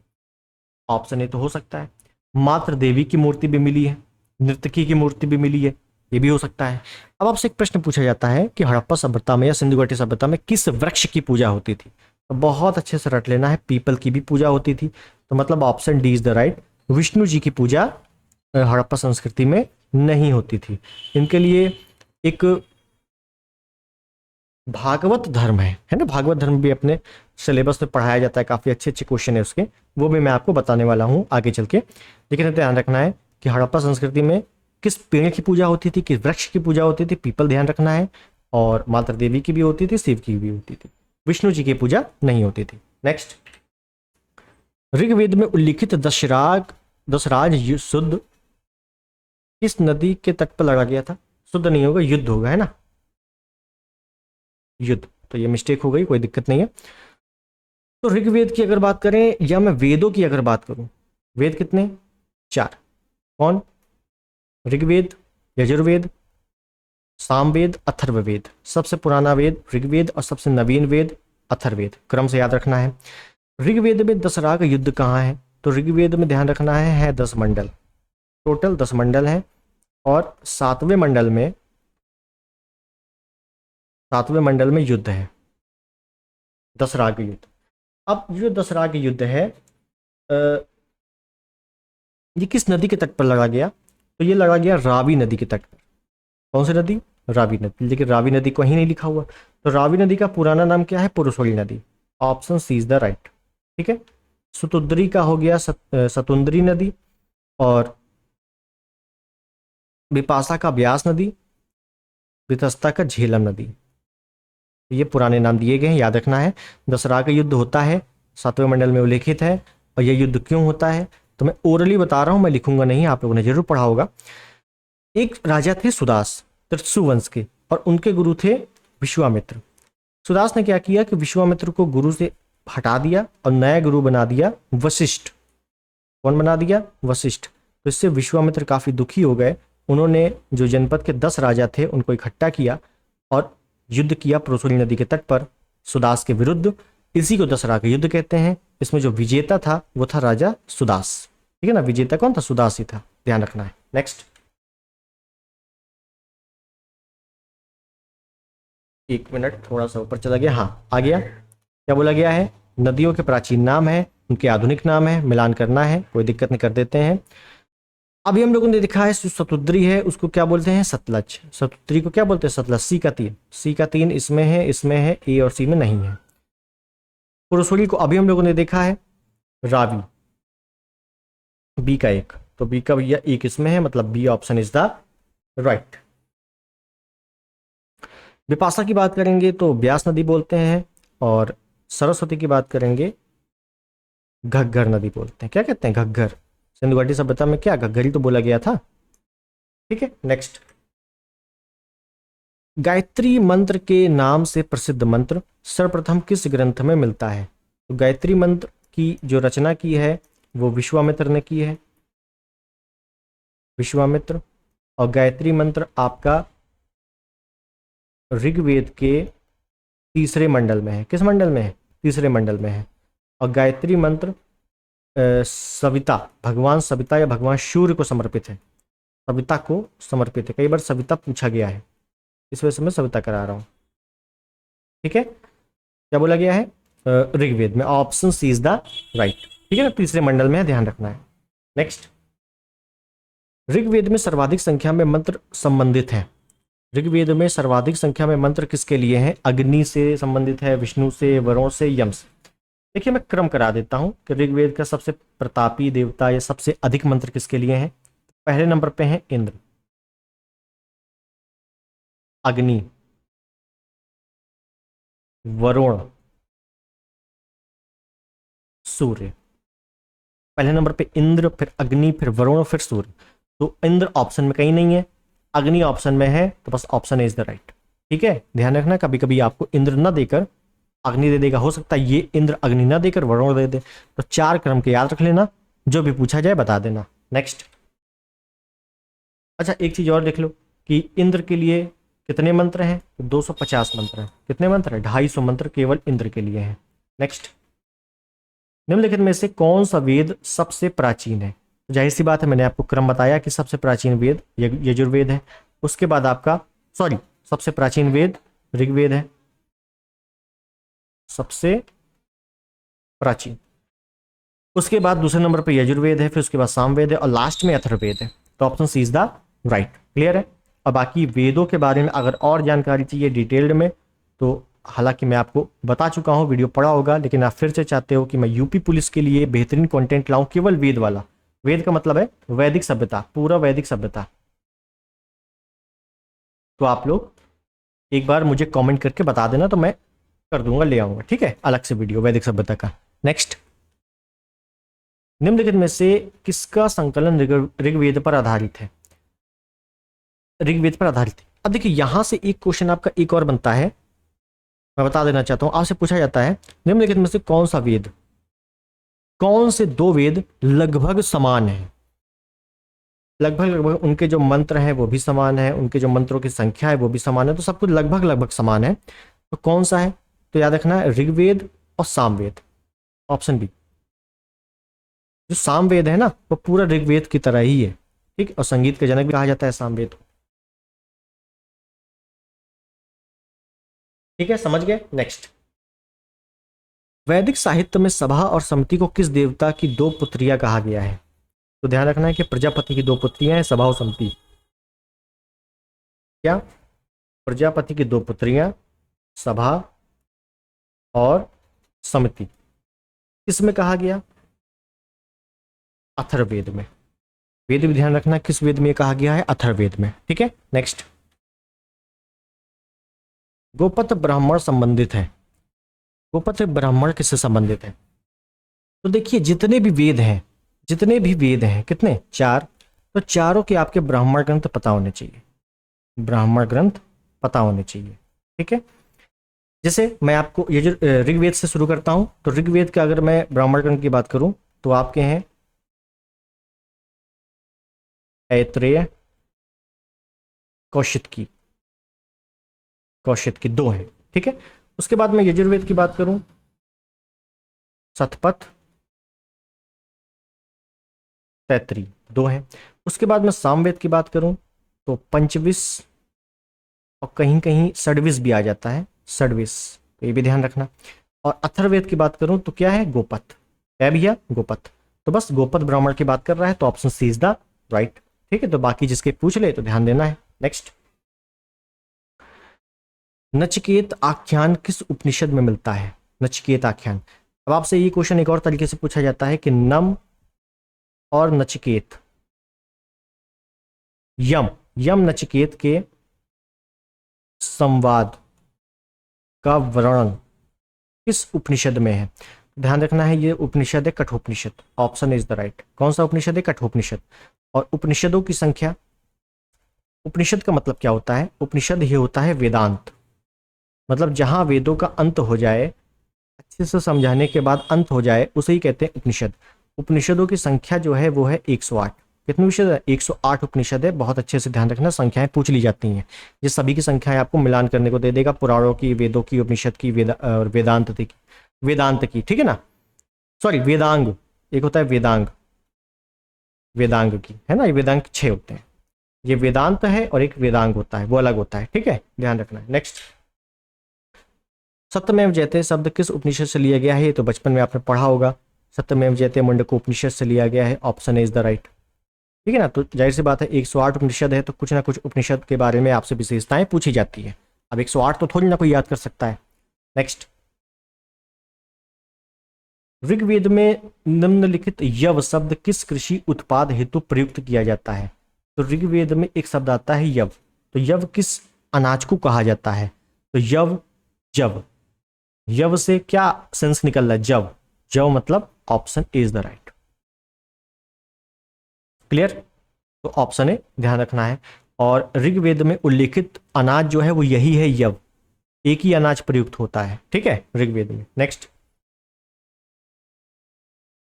ऑप्शन ए तो हो सकता है। मात्र देवी की मूर्ति भी मिली है, नर्तकी की मूर्ति भी मिली है, ये भी हो सकता है। अब आपसे एक प्रश्न पूछा जाता है कि हड़प्पा सभ्यता में या सिंधु घाटी सभ्यता में किस वृक्ष की पूजा होती थी? तो बहुत अच्छे से रट लेना है, पीपल की भी पूजा होती थी। तो मतलब option D is the right. Vishnu ji की पूजा हड़प्पा संस्कृति में नहीं होती थी। इनके लिए एक भागवत धर्म है ना, भागवत धर्म भी अपने सिलेबस में पढ़ाया जाता है, काफी अच्छे अच्छे क्वेश्चन है उसके, वो भी मैं आपको बताने वाला हूँ आगे चल के। लेकिन ध्यान रखना है कि हड़प्पा संस्कृति में किस पेड़ की पूजा होती थी, किस वृक्ष की पूजा होती थी, पीपल ध्यान रखना है। और माता देवी की भी होती थी, शिव की भी होती थी, विष्णु जी की पूजा नहीं होती थी। नेक्स्ट, ऋग्वेद में उल्लिखित दशराज शुद्ध किस नदी के तट पर लड़ा गया था? शुद्ध नहीं होगा, युद्ध होगा, है ना, युद्ध। तो ये मिस्टेक हो गई, कोई दिक्कत नहीं है। तो ऋग्वेद की अगर बात करें या मैं वेदों की अगर बात करूं, वेद कितने? 4। कौन? ऋग्वेद, यजुर्वेद, सामवेद, अथर्ववेद। सबसे पुराना वेद ऋग्वेद और सबसे नवीन वेद अथर्ववेद, क्रम से याद रखना है। ऋग्वेद में दशराग युद्ध कहाँ है? तो ऋग्वेद में ध्यान रखना है 10 मंडल, टोटल 10 मंडल हैं। और सातवें मंडल में युद्ध है, दशराग युद्ध। अब जो दशराग युद्ध है, ये किस नदी के तट पर लड़ा गया? तो ये लड़ा गया रावी नदी के तट पर। कौन सी नदी? रावी नदी। लेकिन रावी नदी को ही नहीं लिखा हुआ, तो रावी नदी का पुराना नाम क्या है? पुरुषोली नदी। Option C is the right, ठीक है। सुतुद्री का हो गया सतुंदरी नदी, और बिपाशा का ब्यास नदी, वितस्ता का झेलम नदी। ये पुराने नाम दिए गए हैं, याद रखना है। दसरा का युद्ध होता है, 7वें मंडल में उल्लेखित है। और यह युद्ध क्यों होता है तो मैं ओरली बता रहा हूं, मैं लिखूंगा नहीं, आप लोगों ने जरूर पढ़ा होगा। एक राजा थे सुदास, त्रिशु वंश के, और उनके गुरु थे विश्वामित्र। सुदास ने क्या किया कि विश्वामित्र को गुरु से हटा दिया और नया गुरु बना दिया वशिष्ठ। कौन बना दिया? वशिष्ठ। तो इससे विश्वामित्र काफी दुखी हो गए। उन्होंने जो जनपद के 10 राजा थे उनको इकट्ठा किया और युद्ध किया पुरुषोली नदी के तट पर सुदास के विरुद्ध। इसी को दशहरा का युद्ध कहते हैं। इसमें जो विजेता था वो था राजा सुदास, ठीक है ना। विजेता कौन था? सुदास ही था, ध्यान रखना है। नेक्स्ट, एक मिनट, थोड़ा सा ऊपर चला गया, हाँ आ गया। क्या बोला गया है? नदियों के प्राचीन नाम है, उनके आधुनिक नाम है, मिलान करना है, कोई दिक्कत नहीं, कर देते हैं। अभी हम लोगों ने देखा है सतुद्री है उसको क्या बोलते हैं? सतलज। सतुद्री को क्या बोलते हैं? सतलज। सी का 3, सी का 3 इसमें है, ए और सी में नहीं है। पुरुषोली को अभी हम लोगों ने देखा है रावी, बी का 1, तो बी का भैया 1 इसमें है, मतलब B option is the right. Vipasha की बात करेंगे तो ब्यास नदी बोलते हैं, और सरस्वती की बात करेंगे घग्गर नदी बोलते हैं। क्या कहते हैं? घग्गर। सिंधु घाटी सभ्यता में क्या घग्गर ही तो बोला गया था, ठीक है। नेक्स्ट, गायत्री मंत्र के नाम से प्रसिद्ध मंत्र सर्वप्रथम किस ग्रंथ में मिलता है? तो गायत्री मंत्र की जो रचना की है वो विश्वामित्र ने की है, विश्वामित्र। और गायत्री मंत्र आपका ऋग्वेद के 3रे मंडल में है। किस मंडल में है? 3रे मंडल में है। और गायत्री मंत्र सविता, भगवान सविता या भगवान सूर्य को समर्पित है, सविता को समर्पित है। कई बार सविता पूछा गया है, इस वजह से मैं सविता करा रहा हूँ। ठीक है, क्या बोला गया है ऋग्वेद में, option C is the right. ठीक है ना, तीसरे मंडल में है, ध्यान रखना है। नेक्स्ट, ऋग्वेद में सर्वाधिक संख्या में मंत्र संबंधित हैं। ऋग्वेद में सर्वाधिक संख्या में मंत्र किसके लिए हैं? अग्नि से संबंधित है, विष्णु से, वरुण से, यम से। देखिए मैं क्रम करा देता हूं कि ऋग्वेद का सबसे प्रतापी देवता या सबसे अधिक मंत्र किसके लिए हैं। पहले नंबर पे है इंद्र, अग्नि, वरुण, सूर्य। पहले नंबर पे इंद्र, फिर अग्नि, फिर वरुण, फिर सूर्य। तो इंद्र ऑप्शन में कहीं नहीं है, अग्नि ऑप्शन में है, तो बस ऑप्शन इज द राइट। ठीक है, ध्यान रखना कभी कभी आपको इंद्र ना देकर अग्नि दे देगा, हो सकता है ये इंद्र अग्नि ना देकर वरुण दे दे। तो चार क्रम के याद रख लेना, जो भी पूछा जाए बता देना। नेक्स्ट, अच्छा एक चीज और देख लो कि इंद्र के लिए कितने मंत्र हैं? 250 मंत्र हैं। कितने मंत्र हैं? 250 मंत्र केवल इंद्र के लिए हैं। नेक्स्ट, निम्नलिखित में से कौन सा वेद सबसे प्राचीन है? तो जाहिर सी बात है, मैंने आपको क्रम बताया कि सबसे प्राचीन वेद यजुर्वेद है, उसके बाद आपका सबसे प्राचीन वेद ऋग्वेद है, सबसे प्राचीन। उसके बाद दूसरे नंबर पर यजुर्वेद है, फिर उसके बाद सामवेद है और लास्ट में अथर्ववेद है। तो option C is the right. Clear है? और बाकी वेदों के बारे में अगर और जानकारी चाहिए डिटेल्ड में, तो हालांकि मैं आपको बता चुका हूं, वीडियो पढ़ा होगा, लेकिन आप फिर से चाहते हो कि मैं यूपी पुलिस के लिए बेहतरीन कंटेंट लाऊं केवल वेद वाला। वेद का मतलब है वैदिक सभ्यता, पूरा वैदिक सभ्यता। तो आप लोग एक बार मुझे कमेंट करके बता देना, तो मैं कर दूंगा, ले आऊंगा। ठीक है, अलग से वीडियो वैदिक सभ्यता का। नेक्स्ट, निम्नलिखित में से किसका संकलन ऋग्वेद पर आधारित है? ऋग्वेद पर आधारित है। अब देखिए यहां से एक क्वेश्चन आपका एक और बनता है, मैं बता देना चाहता हूं। आपसे पूछा जाता है निम्नलिखित में से कौन सा वेद, कौन से दो वेद लगभग समान है? लगभग उनके जो मंत्र हैं वो भी समान है, उनके जो मंत्रों की संख्या है वो भी समान है, तो सब कुछ लगभग समान है। तो कौन सा है? तो याद रखना है ऋग्वेद और सामवेद, ऑप्शन बी। जो सामवेद है ना, वो पूरा ऋग्वेद की तरह ही है। ठीक, और संगीत के जनक भी कहा जाता है सामवेद को। ठीक है, समझ गए? नेक्स्ट, वैदिक साहित्य में सभा और समिति को किस देवता की दो पुत्रियां कहा गया है? तो ध्यान रखना है कि प्रजापति की दो पुत्रियां हैं, सभा और समिति। क्या? प्रजापति की दो पुत्रियां, सभा और समिति। किसमें कहा गया? अथर्ववेद में। वेद भी ध्यान रखना, किस वेद में कहा गया है? अथर्ववेद में। ठीक है, नेक्स्ट, गोपथ ब्राह्मण संबंधित है। गोपथ ब्राह्मण किससे संबंधित है? तो देखिए जितने भी वेद हैं, कितने? 4। तो चारों के आपके ब्राह्मण ग्रंथ पता होने चाहिए, ब्राह्मण ग्रंथ पता होने चाहिए। ठीक है, जैसे मैं आपको ये जो ऋग्वेद से शुरू करता हूं, तो ऋग्वेद का अगर मैं ब्राह्मण ग्रंथ की बात करूं तो आपके हैं ऐत्रेय, कौशिकी, दो हैं। ठीक है, उसके बाद मैं यजुर्वेद की बात करूं, शतपथ, तैत्रीय, 2 हैं। उसके बाद मैं सामवेद की बात करूं तो पंचविश और कहीं कहीं षड्विश भी आ जाता है, षड्विश, तो ये भी ध्यान रखना। और अथर्ववेद की बात करूं तो क्या है? गोपथ है भैया, गोपथ। तो बस गोपथ ब्राह्मण की बात कर रहा है, तो option C is the right. ठीक है, तो बाकी जिसके पूछ ले तो ध्यान देना है। नेक्स्ट, नचिकेत आख्यान किस उपनिषद में मिलता है? नचिकेत आख्यान। अब आपसे ये क्वेश्चन एक और तरीके से पूछा जाता है कि नम और नचिकेत, यम नचिकेत के संवाद का वर्णन किस उपनिषद में है? ध्यान रखना है ये उपनिषद है Kathopanishad, option is the right. कौन सा उपनिषद है? कठोपनिषद। और उपनिषदों की संख्या, उपनिषद का मतलब क्या होता है? उपनिषद ही होता है वेदांत, मतलब जहां वेदों का अंत हो जाए, अच्छे से समझाने के बाद अंत हो जाए, उसे ही कहते हैं उपनिषद। उपनिषदों की संख्या जो है वो है 108। कितने उपनिषद है? 108 उपनिषद है। बहुत अच्छे से ध्यान रखना, संख्याएं पूछ ली जाती हैं, ये सभी की संख्याएं आपको मिलान करने को दे देगा, पुराणों की, वेदों की, उपनिषद की, वेदांत की। ठीक है ना, सॉरी वेदांग, एक होता है वेदांग, वेदांग की, है ना, ये वेदांग 6 होते हैं। ये वेदांत है और एक वेदांग होता है, वो अलग होता है, ठीक है, ध्यान रखना है। नेक्स्ट, सत्यमेव जयते शब्द किस उपनिषद से लिया गया है? ये तो बचपन में आपने पढ़ा होगा, सत्यमेव जयते मुंडको उपनिषद से लिया गया है, option A is the right, ठीक है ना। तो जाहिर सी बात है 108 उपनिषद है, तो कुछ ना कुछ उपनिषद के बारे में आपसे विशेषताएं पूछी जाती है। अब 108 तो थोड़ी ना कोई याद कर सकता है। नेक्स्ट, ऋग्वेद में निम्नलिखित यव शब्द किस कृषि उत्पाद हेतु प्रयुक्त किया जाता है? तो ऋग्वेद में एक शब्द आता है यव, तो यव किस अनाज को कहा जाता है? तो यव, जव, यव से क्या सेंस निकल रहा है? जव, जव मतलब option A is the right. Clear? तो ऑप्शन ए ध्यान रखना है। और ऋग्वेद में उल्लेखित अनाज जो है वो यही है, यव, एक ही अनाज प्रयुक्त होता है, ठीक है, ऋग्वेद में। नेक्स्ट,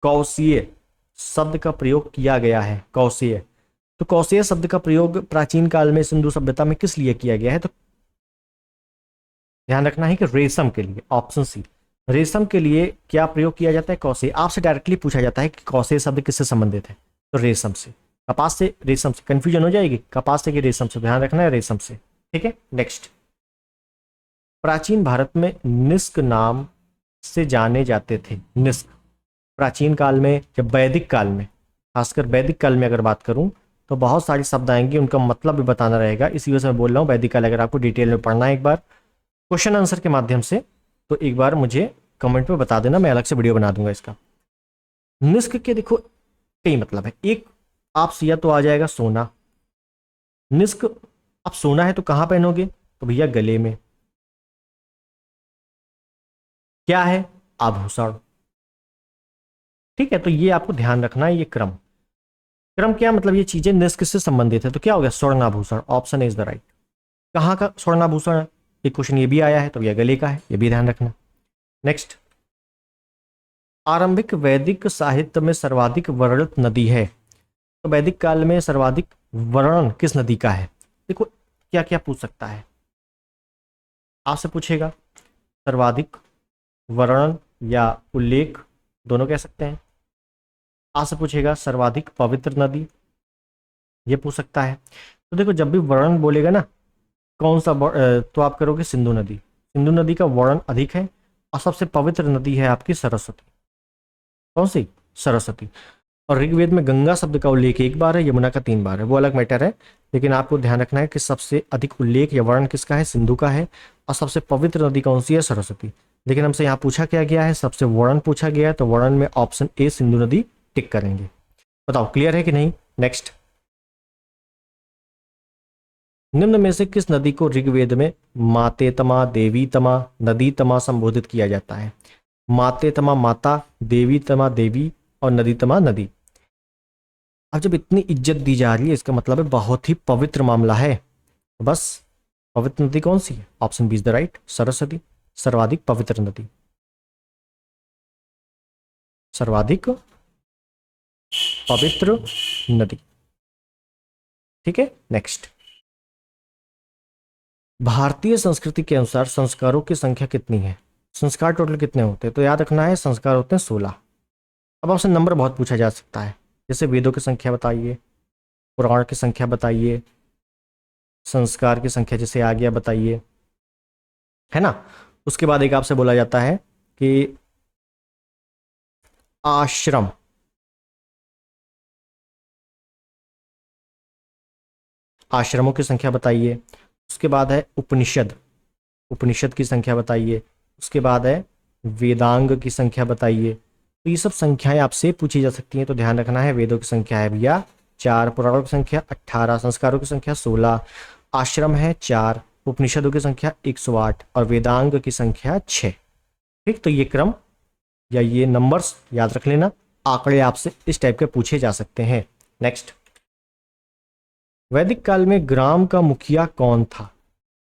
कौशेय शब्द का प्रयोग किया गया है, कौशेय, तो कौशेय शब्द का प्रयोग प्राचीन काल में सिंधु सभ्यता में किस लिए किया गया है? तो ध्यान रखना है कि रेशम के लिए, ऑप्शन सी, रेशम के लिए क्या प्रयोग किया जाता है? कौशेय। आपसे डायरेक्टली पूछा जाता है कि कौशेय शब्द किससे संबंधित है? तो रेशम से, कपास से, रेशम से, कंफ्यूजन हो जाएगी, कपास से कि रेशम से, ध्यान रखना है रेशम से, ठीक है। नेक्स्ट, प्राचीन भारत में निष्क नाम से जाने जाते थे, निष्क, प्राचीन काल में, जब वैदिक काल में, खासकर वैदिक काल में अगर बात करूं तो बहुत सारी शब्द आएंगी, उनका मतलब भी बताना रहेगा, इसी वजह से मैं बोल रहा हूँ वैदिक काल अगर आपको डिटेल में पढ़ना है एक बार क्वेश्चन आंसर के माध्यम से, तो एक बार मुझे कमेंट में बता देना, मैं अलग से वीडियो बना दूंगा इसका। निष्क के देखो कई मतलब है, एक आपसे या तो आ जाएगा सोना, निष्क, अब सोना है तो कहाँ पहनोगे? तो भैया गले में, क्या है? आभूषण, ठीक है। तो ये आपको ध्यान रखना है, ये क्रम, क्रम क्या मतलब, ये चीजें निष्क से संबंधित है, तो क्या हो गया? स्वर्णाभूषण, ऑप्शन इज द राइट। कहाँ का स्वर्णाभूषण है? एक क्वेश्चन ये भी आया है, तो यह गले का है, ये भी ध्यान रखना। नेक्स्ट, आरंभिक वैदिक साहित्य में सर्वाधिक वर्णित नदी है, तो वैदिक काल में सर्वाधिक वर्णन किस नदी का है? देखो क्या क्या पूछ सकता है आपसे, पूछेगा सर्वाधिक वर्णन या उल्लेख, दोनों कह सकते हैं। आपसे पूछेगा सर्वाधिक पवित्र नदी, ये पूछ सकता है। तो देखो जब भी वर्णन बोलेगा ना, कौन सा तो आप करोगे सिंधु नदी, सिंधु नदी का वर्णन अधिक है, और सबसे पवित्र नदी है आपकी सरस्वती। कौन सी? सरस्वती। और ऋग्वेद में गंगा शब्द का उल्लेख 1 बार है, यमुना का 3 बार है, वो अलग मैटर है, लेकिन आपको ध्यान रखना है कि सबसे अधिक उल्लेख या वर्णन किसका है? सिंधु का है। और सबसे पवित्र नदी कौन सी है? सरस्वती। लेकिन हमसे यहाँ पूछा क्या गया है? सबसे वर्णन पूछा गया है, तो वर्णन में ऑप्शन ए सिंधु नदी टिक करेंगे। बताओ क्लियर है कि नहीं? नेक्स्ट, निम्न में से किस नदी को ऋग्वेद में मातेतमा, देवीतमा, नदीतमा संबोधित किया जाता है? मातेतमा माता, देवीतमा देवी, और नदीतमा नदी। अब जब इतनी इज्जत दी जा रही है, इसका मतलब है बहुत ही पवित्र मामला है। तो बस पवित्र नदी कौन सी है? Option B is the right, Saraswati, सर्वाधिक पवित्र नदी, सर्वाधिक पवित्र नदी, ठीक है। नेक्स्ट, भारतीय संस्कृति के अनुसार संस्कारों की संख्या कितनी है? संस्कार टोटल कितने होते हैं? तो याद रखना है संस्कार होते हैं 16। अब आपसे नंबर बहुत पूछा जा सकता है, जैसे वेदों की संख्या बताइए, पुराण की संख्या बताइए, संस्कार की संख्या जैसे आ गया बताइए, है ना। उसके बाद एक आपसे बोला जाता है कि आश्रम, आश्रमों की संख्या बताइए। उसके बाद है उपनिषद, उपनिषद की संख्या बताइए। उसके बाद है वेदांग की संख्या बताइए। तो ये सब संख्याएं आपसे पूछी जा सकती हैं, तो ध्यान रखना है वेदों की संख्या है भैया 4, पुराणों की संख्या 18, संस्कारों की संख्या 16, आश्रम है 4, उपनिषदों की संख्या 108 और वेदांग की संख्या 6। ठीक, तो ये क्रम या ये नंबर्स याद रख लेना, आंकड़े आपसे इस टाइप के पूछे जा सकते हैं। नेक्स्ट, वैदिक काल में ग्राम का मुखिया कौन था?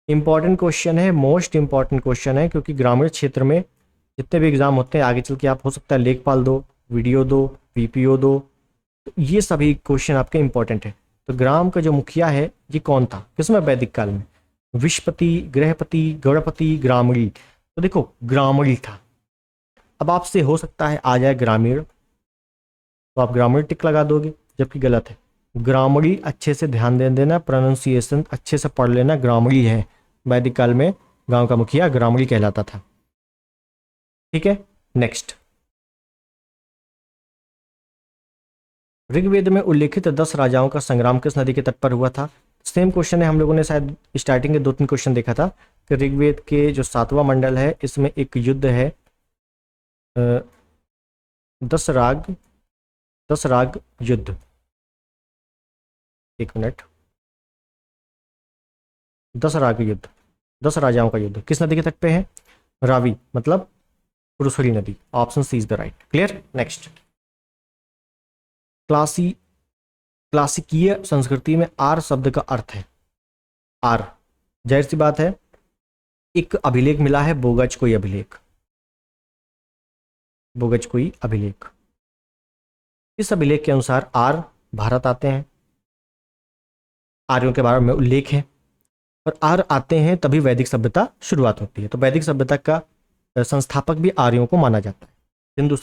इंपॉर्टेंट क्वेश्चन है, मोस्ट इंपॉर्टेंट क्वेश्चन है, क्योंकि ग्रामीण क्षेत्र में जितने भी एग्जाम होते हैं आगे चल के आप हो सकता है लेखपाल दो, वीडियो दो, वीपीओ दो, तो ये सभी क्वेश्चन आपके इंपॉर्टेंट है। तो ग्राम का जो मुखिया है ये कौन था किसमें? वैदिक काल में। विषपति, गृहपति, गणपति, ग्रामीण। तो देखो ग्रामीण था। अब आपसे हो सकता है आ जाए ग्रामीण, तो आप ग्रामरी टिक लगा दोगे, जबकि गलत है। ग्रामरी अच्छे से ध्यान दे देना, प्रोनाउंसिएशन अच्छे से पढ़ लेना। ग्रामरी है, वैदिक काल में गांव का मुखिया ग्रामरी कहलाता था। ठीक है, नेक्स्ट। ऋग्वेद में उल्लेखित 10 राजाओं का संग्राम किस नदी के तट पर हुआ था? सेम क्वेश्चन है, हम लोगों ने शायद स्टार्टिंग के 2-3 क्वेश्चन देखा था कि ऋग्वेद के जो 7वां मंडल है इसमें एक युद्ध है, 10 राग युद्ध। एक मिनट, 10 राग युद्ध, 10 राजाओं का युद्ध किस नदी के तट पे है? रावी, मतलब पुरुषोरी नदी। Option C is the right. Clear, next. क्लासिकीय संस्कृति में आर शब्द का अर्थ है? आर, जाहिर सी बात है, एक अभिलेख मिला है, बोगज कोई अभिलेख, बोगज कोई अभिलेख। इस अभिलेख के अनुसार आर भारत आते हैं, आर्यों के बारे में उल्लेख है, और आर्य आते हैं तभी वैदिक सभ्यता शुरुआत होती है। तो वैदिक सभ्यता का संस्थापक भी आर्यों को माना जाता है। सिंधु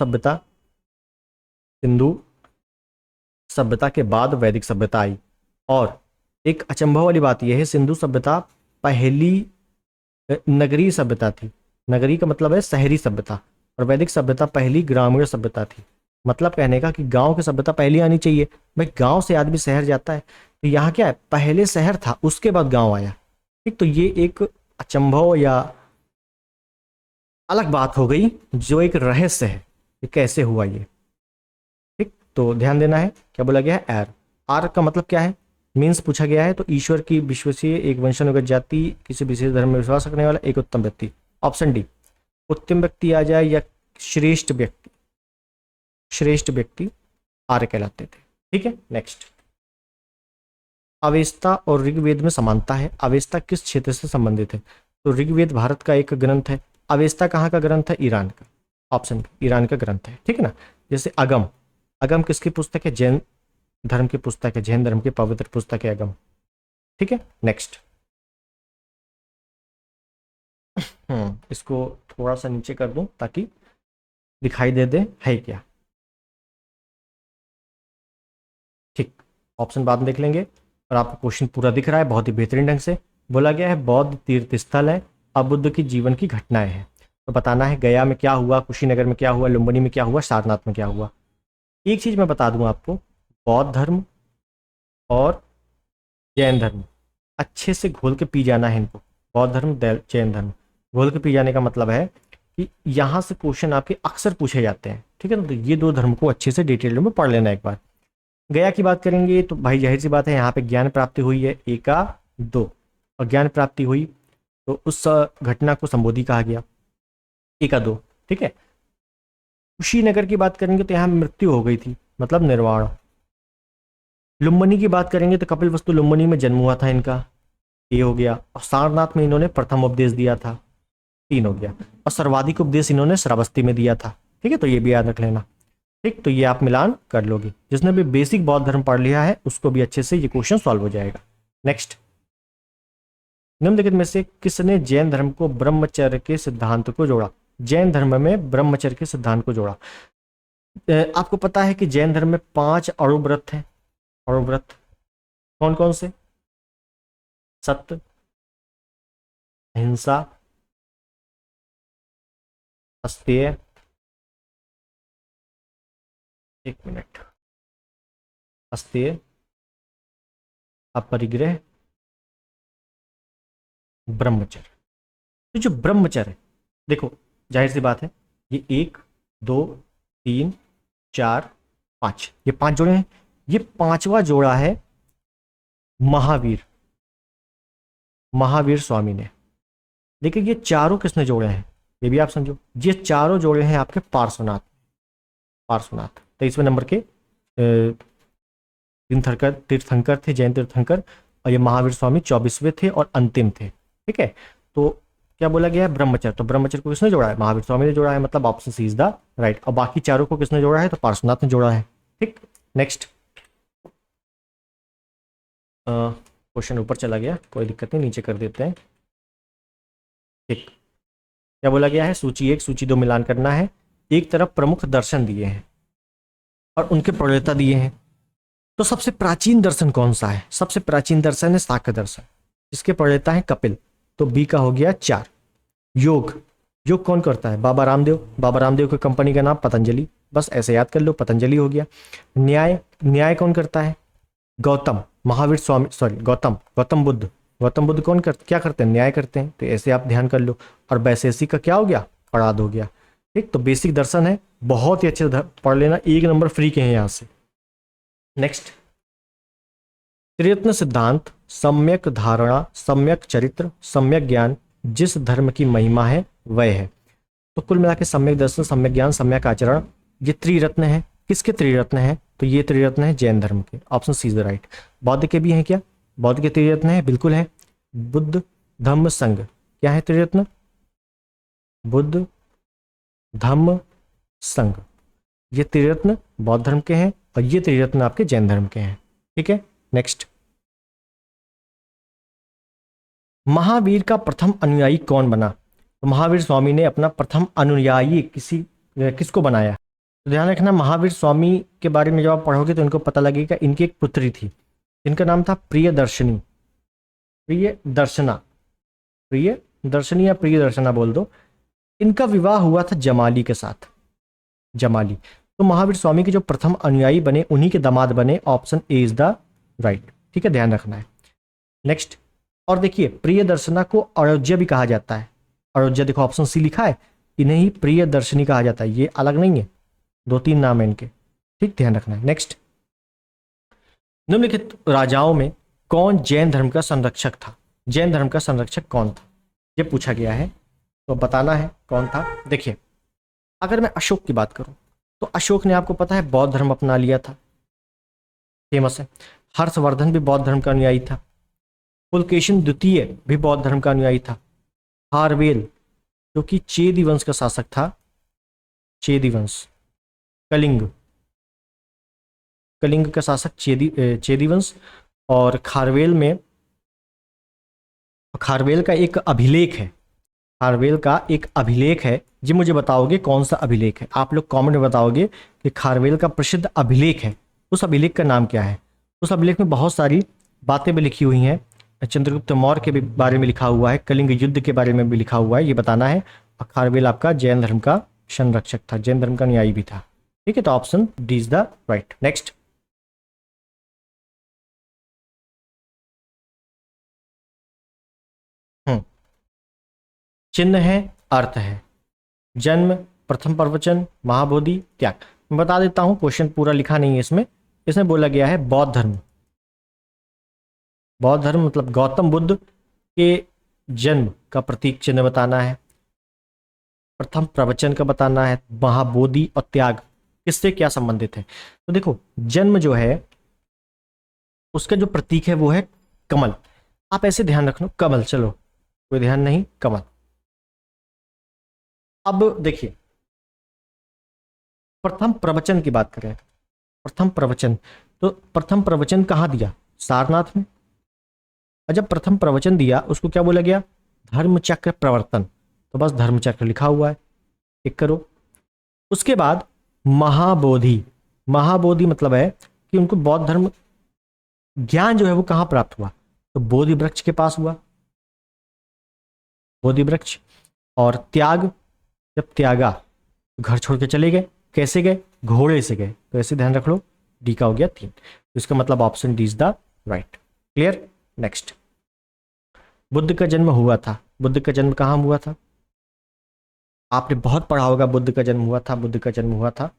सभ्यता के बाद वैदिक सभ्यता आई, और एक अचंभव वाली बात यह है, सिंधु सभ्यता पहली नगरीय सभ्यता थी। नगरी का मतलब है शहरी सभ्यता, और वैदिक सभ्यता पहली ग्रामीण सभ्यता थी। मतलब कहने का कि गांव की सभ्यता पहली आनी चाहिए। भाई गांव से आदमी शहर जाता है, तो यहाँ क्या है, पहले शहर था उसके बाद गांव आया। ठीक, तो ये एक अचंभव या अलग बात हो गई, जो एक रहस्य है कि कैसे हुआ ये। ठीक, तो ध्यान देना है। क्या बोला गया है? एर। आर का मतलब क्या है? मीन्स पूछा गया है, तो ईश्वर की विश्वसीय, एक वंशानुगत जाति, किसी विशेष धर्म में विश्वास रखने वाला, एक उत्तम व्यक्ति। ऑप्शन डी, उत्तम व्यक्ति आ जाए या श्रेष्ठ व्यक्ति, श्रेष्ठ व्यक्ति आर्य कहलाते थे। ठीक है, नेक्स्ट। अवेस्ता और ऋग्वेद में समानता है। अवेस्ता किस क्षेत्र से संबंधित है? तो ऋग्वेद भारत का एक ग्रंथ है, अवेस्ता कहाँ का ग्रंथ है? ईरान का। ऑप्शन बी, ईरान का ग्रंथ है। ठीक है ना। जैसे अगम, अगम किसकी पुस्तक है? जैन धर्म की पुस्तक है, जैन धर्म की पवित्र पुस्तक है अगम। ठीक है, नेक्स्ट। इसको थोड़ा सा नीचे कर दूं ताकि दिखाई दे है क्या। ठीक, ऑप्शन बाद में देख लेंगे। और आपको क्वेश्चन पूरा दिख रहा है बहुत ही बेहतरीन ढंग से। बोला गया है बौद्ध तीर्थ स्थल है, अब बुद्ध की जीवन की घटनाएं हैं। तो बताना है गया में क्या हुआ, कुशीनगर में क्या हुआ, लुम्बिनी में क्या हुआ, सारनाथ में क्या हुआ। एक चीज मैं बता दूं आपको, बौद्ध धर्म और जैन धर्म अच्छे से घोल के पी जाना है इनको। बौद्ध धर्म, जैन धर्म, घोल के पी जाने का मतलब है कि यहाँ से क्वेश्चन आपके अक्सर पूछे जाते हैं। ठीक है ना, तो ये दो धर्म को अच्छे से डिटेल में पढ़ लेना एक बार। गया की बात करेंगे तो भाई जाहिर सी बात है, यहाँ पे ज्ञान प्राप्ति हुई है, एका दो, और ज्ञान प्राप्ति हुई तो उस घटना को संबोधि कहा गया, एका दो। ठीक है, कुशीनगर की बात करेंगे तो यहाँ मृत्यु हो गई थी, मतलब निर्वाण। लुम्बिनी की बात करेंगे तो कपिल वस्तु लुम्बिनी में जन्म हुआ था इनका, ये हो गया। और सारनाथ में इन्होंने प्रथम उपदेश दिया था, 3 हो गया। और सर्वाधिक उपदेश इन्होंने श्रावस्ती में दिया था। ठीक है, तो ये भी याद रख लेना। ठीक, तो ये आप मिलान कर लोगे। जिसने भी बेसिक बौद्ध धर्म पढ़ लिया है उसको भी अच्छे से ये क्वेश्चन सॉल्व हो जाएगा। नेक्स्ट, निम्नलिखित में से किसने जैन धर्म को ब्रह्मचर्य के सिद्धांत को जोड़ा? जैन धर्म में ब्रह्मचर्य के सिद्धांत को जोड़ा। आपको पता है कि जैन धर्म में 5 अणुव्रत हैं। अणुव्रत कौन कौन से? सत्य, अहिंसा, अस्तेय, एक मिनट, अस्तेय, अपरिग्रह, ब्रह्मचर्य। तो जो ब्रह्मचर्य है, देखो जाहिर सी बात है, ये 1 2 3 4 5, ये 5 जोड़े हैं। ये 5वां जोड़ा है महावीर स्वामी ने। लेकिन ये चारों किसने जोड़े हैं, ये भी आप समझो। ये चारों जोड़े हैं आपके पार्श्वनाथ। 23वें नंबर के तीर्थंकर थे, जैन तीर्थंकर। और ये महावीर स्वामी 24वें थे और अंतिम थे। ठीक है, तो क्या बोला गया है? ब्रह्मचर्य। तो ब्रह्मचर्य को किसने जोड़ा है? महावीर स्वामी ने जोड़ा है, मतलब option C is the right. और बाकी चारों को किसने जोड़ा है? तो पार्श्वनाथ ने जोड़ा है। ठीक, नेक्स्ट। क्वेश्चन ऊपर चला गया, कोई दिक्कत नहीं, नीचे कर देते हैं। ठीक, क्या बोला गया है? सूची 1 सूची 2 मिलान करना है। एक तरफ प्रमुख दर्शन दिए हैं, और उनके प्रणेता दिए हैं। तो सबसे प्राचीन दर्शन कौन सा है? सबसे प्राचीन दर्शन है सांख्य दर्शन, जिसके प्रणेता है कपिल। तो बी का हो गया 4। योग, योग कौन करता है? बाबा रामदेव। बाबा रामदेव की कंपनी का नाम पतंजलि, बस ऐसे याद कर लो, पतंजलि हो गया। न्याय, न्याय कौन करता है? गौतम महावीर स्वामी, सॉरी गौतम, गौतम बुद्ध। गौतम बुद्ध क्या करते हैं? न्याय करते हैं, तो ऐसे आप ध्यान कर लो। और वैशेषिक का क्या हो गया? पराध हो गया। ठीक, तो बेसिक दर्शन है, बहुत ही अच्छे से पढ़ लेना, 1 नंबर फ्री के हैं यहाँ से। नेक्स्ट, त्रिरत्न सिद्धांत, सम्यक धारणा, सम्यक चरित्र, सम्यक ज्ञान, जिस धर्म की महिमा है वह है। तो कुल मिला के सम्यक दर्शन, सम्यक ज्ञान, सम्यक आचरण, ये त्रिरत्न है। किसके त्रिरत्न है? तो ये त्रिरत्न है जैन धर्म के। Option C is the right. बौद्ध के भी हैं क्या? बौद्ध के त्रिरत्न है, बिल्कुल है। बुद्ध, धम्म, संघ। क्या है त्रिरत्न? बुद्ध, धम्म, संघ। ये त्रिरत्न बौद्ध धर्म के हैं और ये त्रिरत्न आपके जैन धर्म के हैं। ठीक है, नेक्स्ट, महावीर का प्रथम अनुयायी कौन बना? तो महावीर स्वामी ने अपना प्रथम अनुयायी किसको बनाया? तो ध्यान रखना, महावीर स्वामी के बारे में जब आप पढ़ोगे तो इनको पता लगेगा, इनकी एक पुत्री थी, इनका नाम था प्रियदर्शनी। प्रियदर्शना, प्रियदर्शनी या प्रियदर्शना बोल दो। इनका विवाह हुआ था जमाली के साथ, जमाली। तो महावीर स्वामी के जो प्रथम अनुयायी बने उन्हीं के दामाद बने। Option A is the right. ठीक है, ध्यान रखना है। नेक्स्ट, और देखिए प्रियदर्शना को अयोध्या भी कहा जाता है। अयोध्या देखो ऑप्शन सी लिखा है, इन्हें ही प्रियदर्शनी कहा जाता है, ये अलग नहीं है, 2-3 नाम है इनके। ठीक, ध्यान रखना है। नेक्स्ट, निम्नलिखित राजाओं में कौन जैन धर्म का संरक्षक था? जैन धर्म का संरक्षक कौन था, ये पूछा गया है, तो बताना है कौन था। देखिए, अगर मैं अशोक की बात करूं तो अशोक ने, आपको पता है, बौद्ध धर्म अपना लिया था, फेमस है। हर्षवर्धन भी बौद्ध धर्म का अनुयायी था। पुलकेशिन द्वितीय भी बौद्ध धर्म का अनुयायी था। हार्वेल, जो कि चेदी वंश का शासक था, चेदी वंश, कलिंग, कलिंग का शासक चेदी वंश। और खारवेल में, खारवेल का एक अभिलेख है, खारवेल का एक अभिलेख है। जी मुझे बताओगे कौन सा अभिलेख है? आप लोग कमेंट में बताओगे कि खारवेल का प्रसिद्ध अभिलेख है, उस अभिलेख का नाम क्या है? उस अभिलेख में बहुत सारी बातें भी लिखी हुई हैं, चंद्रगुप्त मौर्य के भी बारे में लिखा हुआ है, कलिंग युद्ध के बारे में भी लिखा हुआ है, ये बताना है। और खारवेल आपका जैन धर्म का संरक्षक था, जैन धर्म का न्यायी भी था। ठीक है, तो option D is the right. Next, चिन्ह है, अर्थ है, जन्म, प्रथम प्रवचन, महाबोधि, त्याग। मैं बता देता हूं, क्वेश्चन पूरा लिखा नहीं है इसमें। इसमें बोला गया है बौद्ध धर्म। बौद्ध धर्म मतलब गौतम बुद्ध के जन्म का प्रतीक चिन्ह बताना है, प्रथम प्रवचन का बताना है, महाबोधि और त्याग किससे क्या संबंधित है। तो देखो, जन्म जो है उसका जो प्रतीक है वो है कमल। आप ऐसे ध्यान रखना, कमल, चलो कोई ध्यान नहीं, कमल। अब देखिए, प्रथम प्रवचन की बात करें, प्रथम प्रवचन, तो प्रथम प्रवचन कहाँ दिया? सारनाथ में। और जब प्रथम प्रवचन दिया उसको क्या बोला गया? धर्मचक्र प्रवर्तन। तो बस धर्मचक्र लिखा हुआ है, टिक करो। उसके बाद महाबोधि, महाबोधि मतलब है कि उनको बौद्ध धर्म ज्ञान जो है वो कहाँ प्राप्त हुआ? तो बोधि वृक्ष के पास हुआ, बोधि वृक्ष। और त्याग, जब त्यागा तो घर छोड़ के चले गए, कैसे गए? घोड़े से गए। तो ऐसे ध्यान रख लो, डी का हो गया 3। तो इसका मतलब option D is the right. Clear? Next, Buddha का जन्म हुआ था, बुद्ध का जन्म कहाँ हुआ था? आपने बहुत पढ़ा होगा, बुद्ध का जन्म हुआ था, बुद्ध का जन्म हुआ था,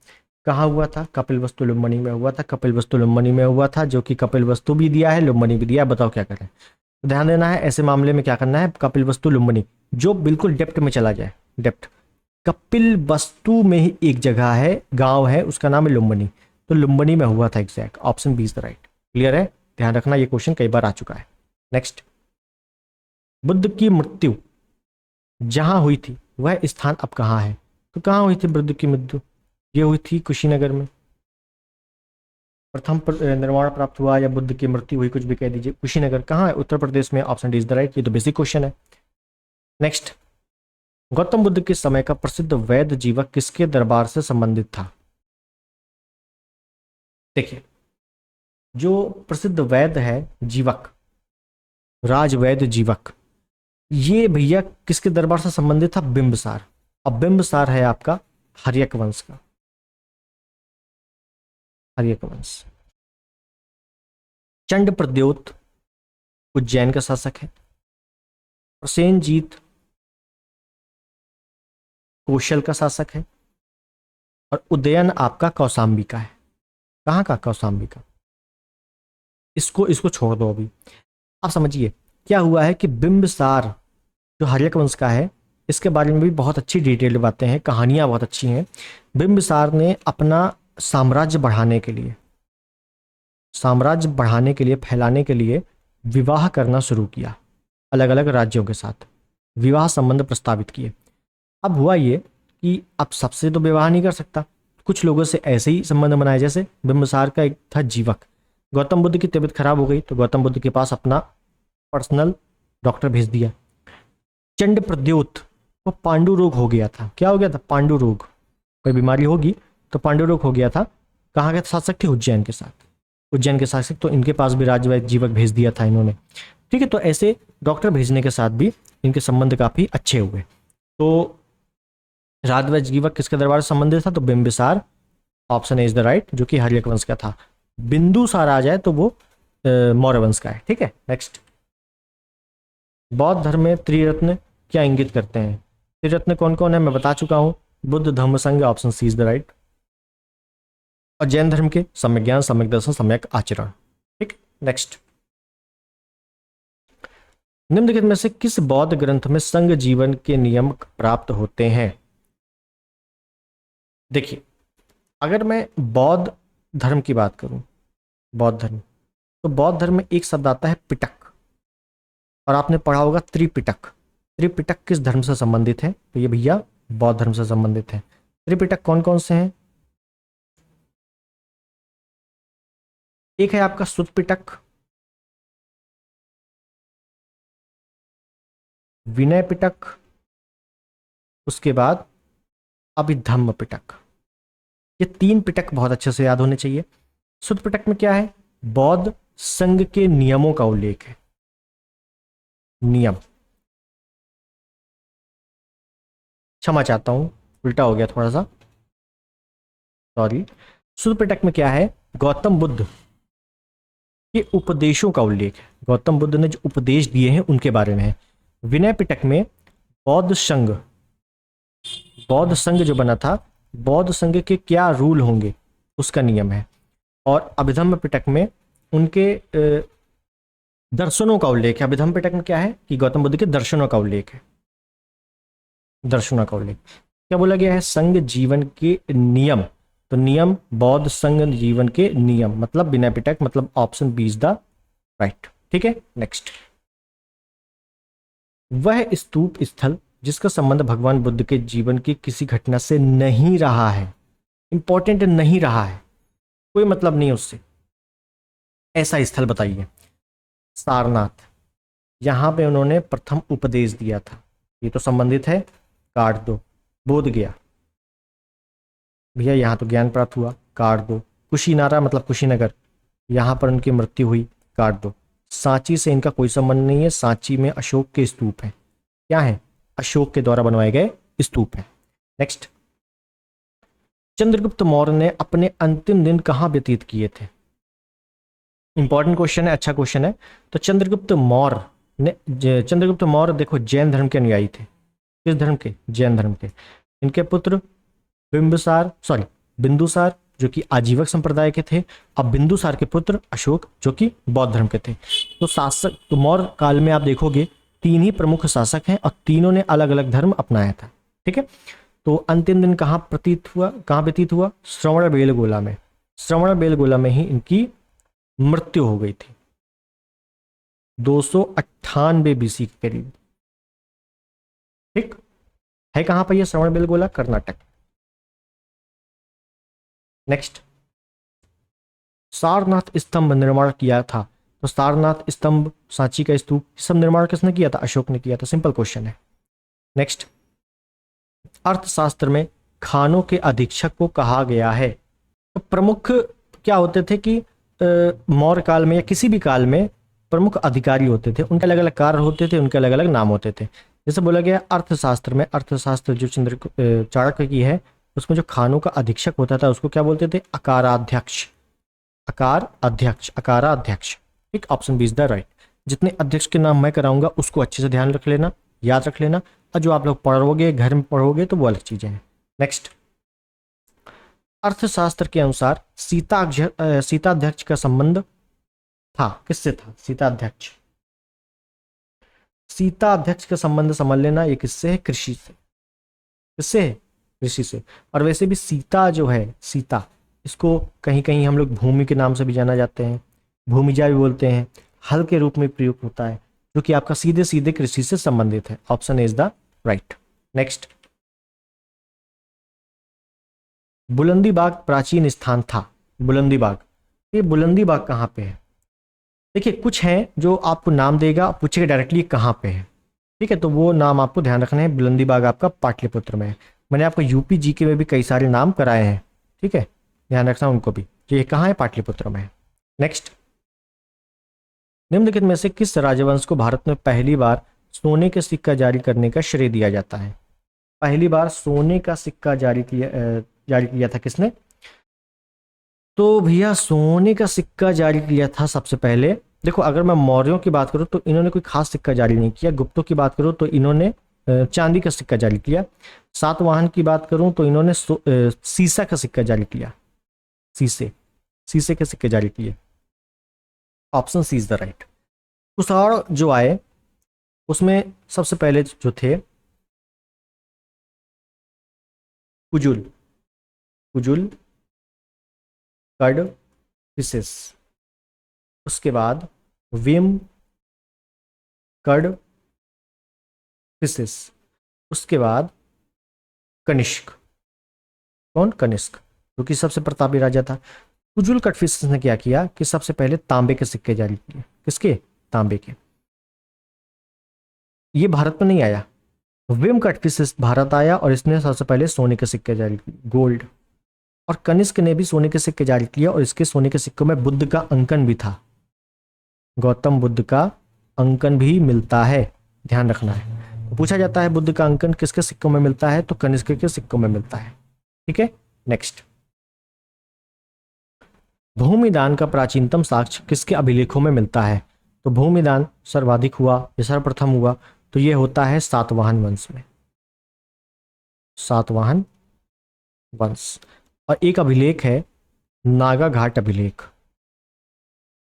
कहाँ हुआ था? कपिलवस्तु लुम्बिनी में हुआ था, कपिलवस्तु लुम्बिनी में हुआ था, जो कि कपिलवस्तु भी दिया है, लुम्बिनी भी दिया है। बताओ क्या करें? तो ध्यान देना है, ऐसे मामले में क्या करना है? कपिलवस्तु लुम्बिनी, जो बिल्कुल डेप्थ में चला जाए, डेप्थ। कपिलवस्तु में ही एक जगह है, गांव है, उसका नाम है लुम्बिनी। तो लुम्बिनी में हुआ था exact. Option B is the right. Clear है? ध्यान रखना, ये क्वेश्चन कई बार आ चुका है। नेक्स्ट, बुद्ध की मृत्यु जहां हुई थी वह स्थान अब कहाँ है? तो कहाँ हुई थी बुद्ध की मृत्यु? ये हुई थी कुशीनगर में। प्रथम निर्वाण प्राप्त हुआ या बुद्ध की मृत्यु हुई, कुछ भी कह दीजिए। कुशीनगर कहाँ है? उत्तर प्रदेश में। Option D is the right. ये तो बेसिक क्वेश्चन है। नेक्स्ट, गौतम बुद्ध के समय का प्रसिद्ध वैद्य जीवक किसके दरबार से संबंधित था? देखिए, जो प्रसिद्ध वैद्य है जीवक, राजवैद्य जीवक, ये भैया किसके दरबार से संबंधित था? बिंबिसार। अब बिंबिसार है आपका हर्यक वंश का, हर्यक वंश। चंड प्रद्योत उज्जैन का शासक है। प्रसेनजीत कौशल का शासक है। और उदयन आपका कौशाम्बी का है। कहाँ का? कौशाम्बी का। इसको इसको छोड़ दो अभी। आप समझिए क्या हुआ है कि बिंबिसार जो हर्यक वंश का है, इसके बारे में भी बहुत अच्छी डिटेल्ड बातें हैं, कहानियां बहुत अच्छी हैं। बिंबिसार ने अपना साम्राज्य बढ़ाने के लिए, साम्राज्य बढ़ाने के लिए, फैलाने के लिए विवाह करना शुरू किया अलग अलग राज्यों के साथ, विवाह संबंध प्रस्तावित किए। अब हुआ ये कि अब सबसे तो विवाह नहीं कर सकता, कुछ लोगों से ऐसे ही संबंध बनाए। जैसे बिंबिसार का एक था जीवक, गौतम बुद्ध की तबीयत खराब हो गई तो गौतम बुद्ध के पास अपना पर्सनल डॉक्टर भेज दिया। चंड प्रद्योत को पांडु रोग हो गया था। क्या हो गया था? पांडु रोग, कोई बीमारी होगी तो पांडु रोग हो गया था। कहाँ के शासक थे? उज्जैन के साथ, उज्जैन के शासक, तो इनके पास भी राजवैद्य जीवक भेज दिया था इन्होंने। ठीक है, तो ऐसे डॉक्टर भेजने के साथ भी इनके संबंध काफी अच्छे हुए। तो राजवैद्य जीवक किसके दरबार से संबंधित था? तो Bimbisara, option A is the right, जो कि हर्यक वंश का था। बिंदुसार आ जाए तो वो मौर्य वंश का है। ठीक है, नेक्स्ट। बौद्ध धर्म में त्रिरत्न क्या इंगित करते हैं? त्रिरत्न कौन कौन है मैं बता चुका हूं, बुद्ध धम्म संघ, option C is the right. और जैन धर्म के सम्यक ज्ञान, सम्यक दर्शन, सम्यक आचरण। ठीक, नेक्स्ट। निम्नलिखित में से किस बौद्ध ग्रंथ में संघ जीवन के नियम प्राप्त होते हैं? देखिए, अगर मैं बौद्ध धर्म की बात करूं, बौद्ध धर्म, तो बौद्ध धर्म में एक शब्द आता है पिटक, और आपने पढ़ा होगा त्रिपिटक। त्रिपिटक किस धर्म से संबंधित है? तो ये भैया बौद्ध धर्म से संबंधित है। त्रिपिटक कौन कौन से हैं? एक है आपका सुत्त पिटक, विनय पिटक, उसके बाद अभिधम्म पिटक। ये तीन पिटक बहुत अच्छे से याद होने चाहिए। सुत्त पिटक में क्या है? बौद्ध संघ के नियमों का उल्लेख है, नियम। क्षमा चाहता हूं, उल्टा हो गया थोड़ा सा, सॉरी। सुत्त पिटक में क्या है? गौतम बुद्ध के उपदेशों का उल्लेख है, गौतम बुद्ध ने जो उपदेश दिए हैं उनके बारे में है। विनय पिटक में बौद्ध संघ, बौद्ध संघ जो बना था, बौद्ध संघ के क्या रूल होंगे उसका नियम है। और अभिधम्म पिटक में उनके दर्शनों का उल्लेख है। अभिधम्म पिटक में क्या है कि गौतम बुद्ध के दर्शनों का उल्लेख है, दर्शनों का उल्लेख। क्या बोला गया है? संघ जीवन के नियम। तो नियम बौद्ध संघ जीवन के नियम, मतलब विनय पिटक, मतलब option B is the right. ठीक है, नेक्स्ट। वह स्तूप स्थल जिसका संबंध भगवान बुद्ध के जीवन की किसी घटना से नहीं रहा है, इंपॉर्टेंट नहीं रहा है, कोई मतलब नहीं उससे, ऐसा स्थल बताइए। सारनाथ, यहां पे उन्होंने प्रथम उपदेश दिया था, ये तो संबंधित है, काट दो। बोध गया, भैया यहां तो ज्ञान प्राप्त हुआ, काट दो। कुशीनारा मतलब कुशीनगर, यहां पर उनकी मृत्यु हुई, काट दो। सांची से इनका कोई संबंध नहीं है, सांची में अशोक के स्तूप हैं। क्या है? अशोक के द्वारा बनवाए गए स्तूप हैं। नेक्स्ट। चंद्रगुप्त मौर्य ने अपने अंतिम दिन कहां व्यतीत किए थे? इंपॉर्टेंट क्वेश्चन है, अच्छा क्वेश्चन है। तो चंद्रगुप्त मौर्य देखो जैन धर्म के अनुयायी थे। किस धर्म के? जैन धर्म के। इनके पुत्र बिंदुसार जो कि आजीवक संप्रदाय के थे, अब बिंदुसार के पुत्र अशोक जो कि बौद्ध धर्म के थे। तो शासक, तो मौर्य काल में आप देखोगे तीन ही प्रमुख शासक हैं और तीनों ने अलग अलग धर्म अपनाया था। ठीक है, तो अंतिम दिन कहां व्यतीत हुआ? श्रवण बेलगोला में। श्रवण बेलगोला में ही इनकी मृत्यु हो गई थी 298 बीसी के करीब। ठीक है, कहां पर यह श्रवण बेलगोला? कर्नाटक। नेक्स्ट। सारनाथ स्तंभ निर्माण किया था, तो सारनाथ स्तंभ, सांची का स्तूप, सब निर्माण किसने किया था? अशोक ने किया था। सिंपल क्वेश्चन है। नेक्स्ट। अर्थशास्त्र में खानों के अधीक्षक को कहा गया है, तो प्रमुख क्या होते थे कि मौर्य काल में या किसी भी काल में प्रमुख अधिकारी होते थे, उनके अलग अलग कार्य होते थे, उनके अलग अलग नाम होते थे। जैसे बोला गया अर्थशास्त्र में, अर्थशास्त्र जो चाणक्य की है, उसमें जो खानों का अधीक्षक होता था उसको क्या बोलते थे? अकाराध्यक्ष। अकार अध्यक्ष, अकाराध्यक्ष। ठीक, option B is the right. जितने अध्यक्ष के नाम मैं कराऊंगा उसको अच्छे से ध्यान रख लेना, याद रख लेना, और जो आप लोग पढ़ोगे घर में पढ़ोगे तो वो अलग चीजें हैं। नेक्स्ट, अर्थशास्त्र के अनुसार सीताध्यक्ष का संबंध था किससे था? सीताध्यक्ष, सीताध्यक्ष का संबंध समझ लेना, ये किससे है? कृषि से। किससे है? कृषि से। और वैसे भी सीता जो है, सीता, इसको कहीं कहीं हम लोग भूमि के नाम से भी जाना जाते हैं, भूमिजा भी बोलते हैं, हल के रूप में प्रयुक्त होता है, जो कि आपका सीधे सीधे कृषि से संबंधित है। Option is the right. Next, बुलंदी बाग प्राचीन स्थान था। बुलंदी बाग, ये बुलंदी बाग कहाँ पे है? देखिए कुछ हैं जो आपको नाम देगा, पूछेगा डायरेक्टली कहाँ पे है, ठीक है, तो वो नाम आपको ध्यान रखना है। बुलंदी बाग आपका पाटलिपुत्र में है। मैंने आपको यूपी जीके में भी कई सारे नाम कराए हैं, ठीक है, ध्यान रखना उनको भी। ये कहाँ है? पाटलिपुत्र में है। नेक्स्ट, निम्नलिखित में से किस राजवंश को भारत में पहली बार सोने के सिक्का जारी करने का श्रेय दिया जाता है? पहली बार सोने का सिक्का जारी किया था किसने? तो भैया सोने का सिक्का जारी किया था सबसे पहले, देखो अगर मैं मौर्यों की बात करूं तो इन्होंने कोई खास सिक्का जारी नहीं किया। गुप्तों की बात करूं तो इन्होंने चांदी का सिक्का जारी किया। सातवाहन की बात करूं तो इन्होंने सीसा का सिक्का जारी किया। सीसे के सिक्के जारी किए। Option C is the right. Kushan जो आए उसमें सबसे पहले जो थे कुजुल, कडफिसेस, उसके बाद विम, कडफिसेस, उसके बाद कनिष्क। कौन? कनिष्क, जो कि सबसे प्रतापी राजा था। कुजुल कडफिसेस ने क्या किया कि सबसे पहले तांबे के सिक्के जारी किए। किसके? तांबे के। ये भारत में नहीं आया। विम कडफिसेस भारत आया और इसने सबसे पहले सोने के सिक्के जारी किए, गोल्ड। और कनिष्क ने भी सोने के सिक्के जारी किया और इसके सोने के सिक्कों में बुद्ध का अंकन भी था। गौतम बुद्ध का अंकन भी मिलता है, ध्यान रखना है। तो पूछा जाता है बुद्ध का अंकन किसके सिक्कों में मिलता है? तो कनिष्क के सिक्कों में मिलता है। ठीक है, नेक्स्ट, भूमिदान का प्राचीनतम साक्ष्य किसके अभिलेखों में मिलता है? तो भूमिदान सर्वाधिक हुआ या सर्वप्रथम हुआ तो ये होता है सातवाहन वंश में, सातवाहन वंश। और एक अभिलेख है नागा घाट अभिलेख।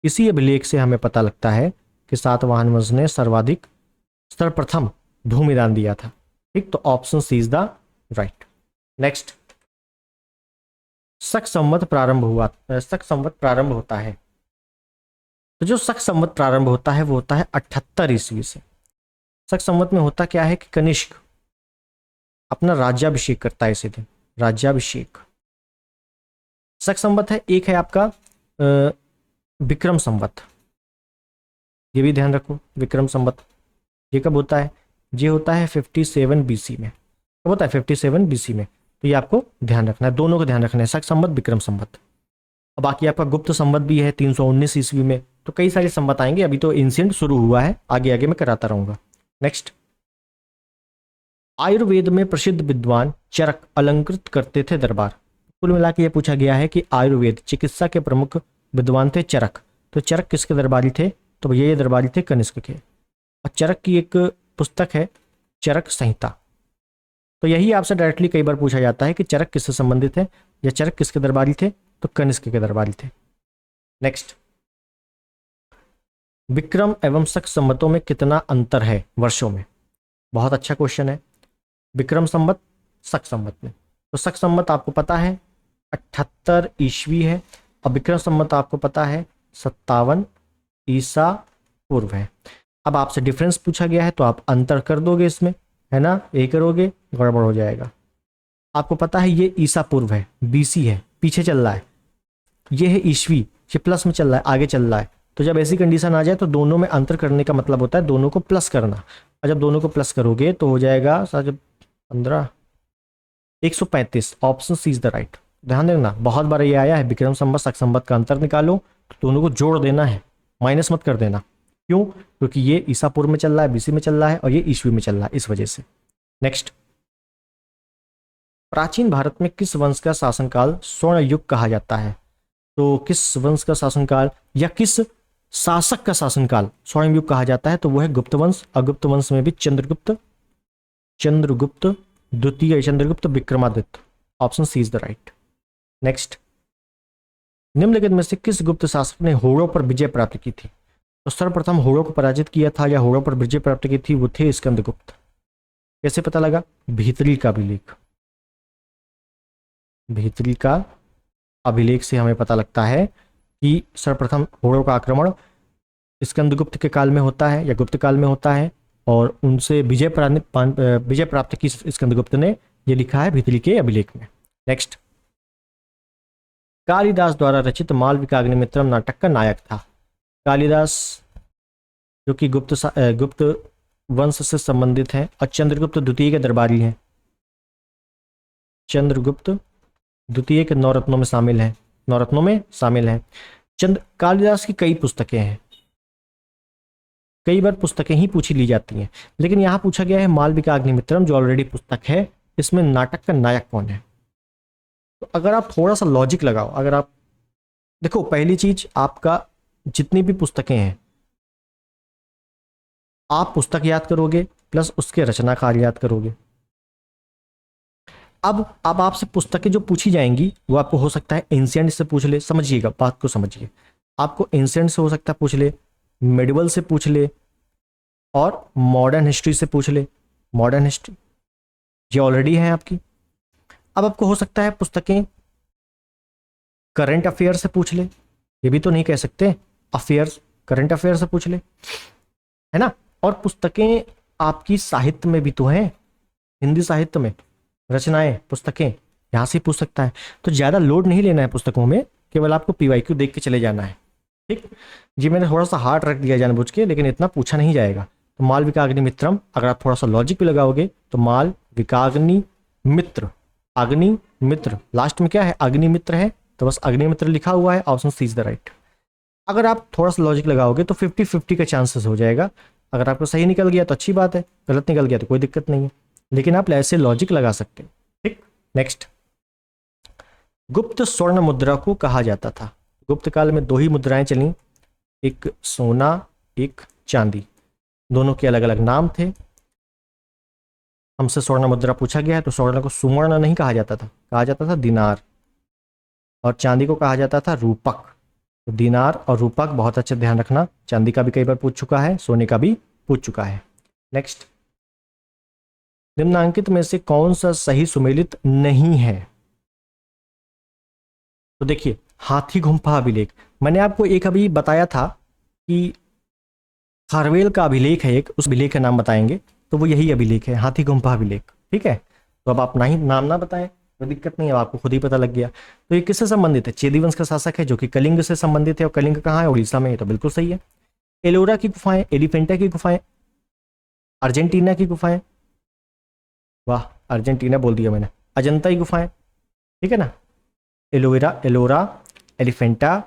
इसी अभिलेख से हमें पता लगता है कि सातवाहन वंश ने सर्वप्रथम भूमिदान दिया था। ठीक, तो option C is the right. Next, Shaka Samvat प्रारंभ होता है। तो जो शक संवत प्रारंभ होता है वो होता है 78 ईस्वी से। शक संवत में होता क्या है कि कनिष्क अपना राज्याभिषेक करता है इसी दिन, राज्याभिषेक। शक संवत है। एक है आपका विक्रम संवत, ये भी ध्यान रखो, विक्रम संवत ये कब होता है? ये होता है 57 बीसी में। कब होता है? 57 बीसी में। तो ये आपको ध्यान रखना है, दोनों को ध्यान रखना है, शक संवत, विक्रम संवत। अब बाकी आपका गुप्त संवत भी है 319 ईस्वी में। तो कई सारे संवत आएंगे, अभी तो एंशिएंट शुरू हुआ है, आगे आगे मैं कराता रहूंगा। नेक्स्ट, आयुर्वेद में प्रसिद्ध विद्वान चरक अलंकृत करते थे दरबार। कुल मिला के ये पूछा गया है कि आयुर्वेद चिकित्सा के प्रमुख विद्वान थे चरक। तो चरक किसके दरबारी थे? तो ये दरबारी थे कनिष्क के। और चरक की एक पुस्तक है चरक संहिता। तो यही आपसे डायरेक्टली कई बार पूछा जाता है कि चरक किससे संबंधित है या चरक किसके दरबारी थे? तो कनिष्क के दरबारी थे। नेक्स्ट, विक्रम एवं शक संवतों में कितना अंतर है वर्षों में? बहुत अच्छा क्वेश्चन है। विक्रम संवत, शक संवत में, तो शक संवत आपको पता है 78 ईस्वी है और विक्रम संवत आपको पता है 57 ईसा पूर्व है। अब आपसे डिफरेंस पूछा गया है तो आप अंतर कर दोगे इसमें, है ना, यही करोगे, गड़बड़ हो जाएगा। आपको पता है ये ईसा पूर्व है, बीसी है, पीछे चल रहा है। ये है ईस्वी, ये प्लस में चल रहा है, आगे चल रहा है। तो जब ऐसी कंडीशन आ जाए तो दोनों में अंतर करने का मतलब होता है दोनों को प्लस करना। और जब दोनों को प्लस करोगे तो हो जाएगा 15 135। Option C is the right. ध्यान देना, बहुत बार ये आया है विक्रम संवत शक संवत का अंतर निकालो, तो दोनों को जोड़ देना है, माइनस मत कर देना। क्यों? क्योंकि ये ईसा पूर्व में चल रहा है, बीसी में चल रहा है, और ये ईस्वी में चल रहा है, इस वजह से। नेक्स्ट, प्राचीन भारत में किस वंश का शासनकाल स्वर्ण युग कहा जाता है? तो किस वंश का शासनकाल या किस शासक का शासनकाल स्वर्ण युग कहा जाता है? तो वो है गुप्त वंश। और गुप्त वंश में भी चंद्रगुप्त, चंद्रगुप्त द्वितीय, Chandragupta Vikramaditya. Option C is the right. Next, निम्नलिखित में से किस गुप्त शासक ने होड़ों पर विजय प्राप्त की थी? तो सर्वप्रथम होड़ों को पराजित किया था या होड़ों पर विजय प्राप्त की थी, वो थे स्कंदगुप्त। कैसे पता लगा? भीतरी का अभिलेख, भीतरी का अभिलेख से हमें पता लगता है कि सर्वप्रथम होड़ों का आक्रमण स्कंदगुप्त के काल में होता है या गुप्त काल में होता है, और उनसे विजय प्राप्त की स्कंदगुप्त ने, ये लिखा है भीतरी के अभिलेख में। नेक्स्ट, कालिदास द्वारा रचित मालविकाग्निमित्रम नाटक का नायक था। कालिदास जो कि गुप्त वंश से संबंधित है और चंद्रगुप्त द्वितीय के दरबारी हैं। चंद्रगुप्त द्वितीय के नवरत्नों में शामिल है, नवरत्नों में शामिल है। कालिदास की कई पुस्तकें हैं, कई बार पुस्तकें ही पूछी ली जाती हैं, लेकिन यहां पूछा गया है मालविकाग्निमित्रम जो ऑलरेडी पुस्तक है, इसमें नाटक का नायक कौन है? तो अगर आप थोड़ा सा लॉजिक लगाओ, अगर आप देखो, पहली चीज, आपका जितनी भी पुस्तकें हैं आप पुस्तक याद करोगे प्लस उसके रचनाकार याद करोगे। अब आपसे पुस्तकें जो पूछी जाएंगी वो आपको हो सकता है एंशिएंट से पूछ ले, समझिएगा बात को समझिए, आपको एंशिएंट से हो सकता है पूछ ले, मेडिवल से पूछ ले, और मॉडर्न हिस्ट्री से पूछ ले। मॉडर्न हिस्ट्री ये ऑलरेडी है आपकी। अब आपको हो सकता है पुस्तकें करंट अफेयर से पूछ ले, ये भी तो नहीं कह सकते, अफेयर्स करंट अफेयर से पूछ ले, है ना। और पुस्तकें आपकी साहित्य में भी तो हैं, हिंदी साहित्य में रचनाएं, पुस्तकें, यहां से पूछ सकता है। तो ज्यादा लोड नहीं लेना है पुस्तकों में, केवल आपको पीवाईक्यू देख के चले जाना है, ठीक। जी मैंने थोड़ा सा हार्ड रख दिया जानबूझ के, लेकिन इतना पूछा नहीं जाएगा। तो मालविकाग्निमित्रम, अगर आप थोड़ा सा लॉजिक भी लगाओगे तो मालविकाग्निमित्र, अग्निमित्र, लास्ट में क्या है? अग्निमित्र है, तो बस अग्निमित्र लिखा हुआ है, option C is the right. अगर आप थोड़ा सा लॉजिक लगाओगे तो 50-50 का चांसेस हो जाएगा। अगर आपको सही निकल गया तो अच्छी बात है, गलत निकल गया तो कोई दिक्कत नहीं है, लेकिन आप ऐसे लॉजिक लगा सकते हैं, ठीक। नेक्स्ट, गुप्त स्वर्ण मुद्रा को कहा जाता था। गुप्त काल में दो ही मुद्राएं चली, एक सोना एक चांदी, दोनों के अलग अलग नाम थे। हमसे स्वर्ण मुद्रा पूछा गया है तो स्वर्ण को सुवर्ण नहीं कहा जाता था, कहा जाता था दिनार, और चांदी को कहा जाता था रूपक। तो दिनार और रूपक बहुत अच्छे ध्यान रखना, चांदी का भी कई बार पूछ चुका है, सोने का भी पूछ चुका है। नेक्स्ट, निम्नांकित में से कौन सा सही सुमेलित नहीं है? तो देखिए, हाथी गुम्फा अभिलेख, मैंने आपको एक अभी बताया था कि खारवेल का अभिलेख है एक, उस अभिलेख का नाम बताएंगे, तो वो यही अभिलेख है, हाथी गुम्फा अभिलेख, ठीक है। तो अब आप नहीं नाम ना बताएं, कोई दिक्कत नहीं है, आपको खुद ही पता लग गया। तो ये किससे संबंधित है? चेदी वंश का शासक है जो कि कलिंग से संबंधित है, और कलिंग कहाँ है? उड़ीसा में, तो बिल्कुल सही है। एलोरा की गुफाएं, एलिफेंटा की गुफाएं, अर्जेंटीना की गुफाएं, वाह अर्जेंटीना बोल दिया मैंने, अजंता की गुफाएं, ठीक है ना। एलोरा, एलिफेंटा,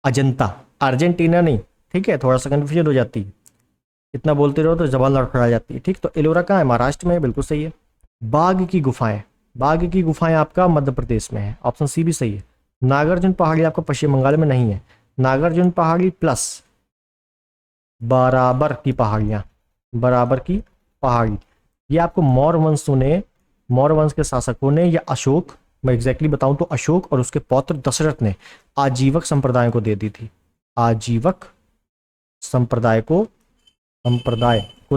अजंता, अर्जेंटीना नहीं, ठीक है, थोड़ा सा कन्फ्यूजन हो जाती है, इतना बोलते रहो तो जबान लड़खड़ा जाती है, ठीक। तो एलोरा कहाँ है? महाराष्ट्र में, बिल्कुल सही है। बाघ की गुफाएं, बाघ की गुफाएं आपका मध्य प्रदेश में है, ऑप्शन सी भी सही है। नागार्जुन पहाड़ी आपका पश्चिम बंगाल में नहीं है, नागार्जुन पहाड़ी प्लस बराबर की पहाड़ियां, बराबर की पहाड़ी, ये आपको मौर्य वंशों ने, मौर्य वंश के शासकों ने, या अशोक, मैं एग्जैक्टली बताऊं तो अशोक और उसके पौत्र दशरथ ने आजीवक संप्रदाय को दे दी थी, आजीवक संप्रदाय को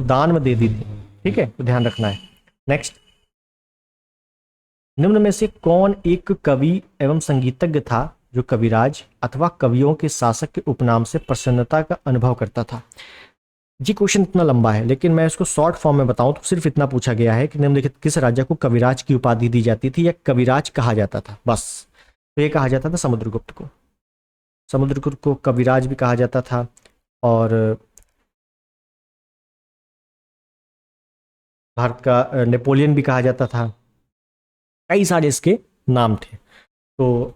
दान में दे दी थी, ठीक है, तो ध्यान रखना है। नेक्स्ट, निम्न में से कौन एक कवि एवं संगीतज्ञ था जो कविराज अथवा कवियों के शासक के उपनाम से प्रसन्नता का अनुभव करता था? जी क्वेश्चन इतना लंबा है, लेकिन मैं इसको शॉर्ट फॉर्म में बताऊं तो सिर्फ इतना पूछा गया है कि निम्नलिखित किस राजा को कविराज की उपाधि दी जाती थी या कविराज कहा जाता था, बस। तो ये कहा जाता था समुद्रगुप्त को, समुद्रगुप्त को कविराज भी कहा जाता था, और भारत का नेपोलियन भी कहा जाता था, कई सारे इसके नाम थे। तो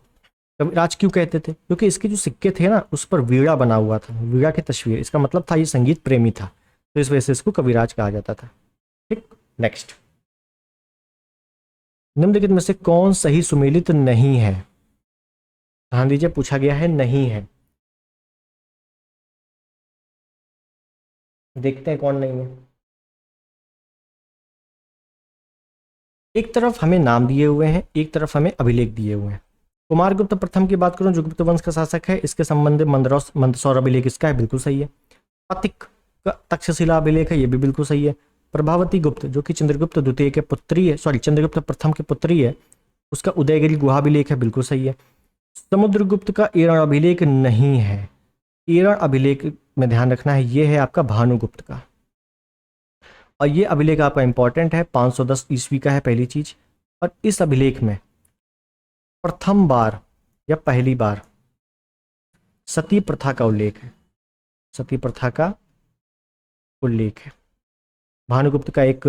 कविराज क्यों कहते थे? क्योंकि इसके जो सिक्के थे ना उस पर वीणा बना हुआ था, वीणा की तस्वीर, इसका मतलब था ये संगीत प्रेमी था, तो इस वजह से इसको कविराज कहा जाता था। ठीक, नेक्स्ट, निम्नलिखित में से कौन सही सुमेलित नहीं है? ध्यान दीजिए, पूछा गया है नहीं है, देखते हैं कौन नहीं है। एक तरफ हमें नाम दिए हुए हैं, एक तरफ हमें अभिलेख दिए हुए हैं। कुमारगुप्त प्रथम की बात करूं जो गुप्त वंश का शासक है, इसके संबंध में मंदसौर अभिलेख इसका है, बिल्कुल सही है। अतिक का तक्षशिला अभिलेख है, ये भी बिल्कुल सही है। प्रभावती गुप्त जो कि चंद्रगुप्त द्वितीय के पुत्री है, सॉरी चंद्रगुप्त प्रथम की पुत्री है, उसका उदयगिरी गुहा अभिलेख है, बिल्कुल सही है। समुद्रगुप्त का एरण अभिलेख नहीं है। एरण अभिलेख में ध्यान रखना है, ये है आपका भानुगुप्त का, और ये अभिलेख आपका इंपॉर्टेंट है, 510 ईस्वी का है, पहली चीज। और इस अभिलेख में प्रथम बार या पहली बार सती प्रथा का उल्लेख है, सती प्रथा का उल्लेख है। भानुगुप्त का एक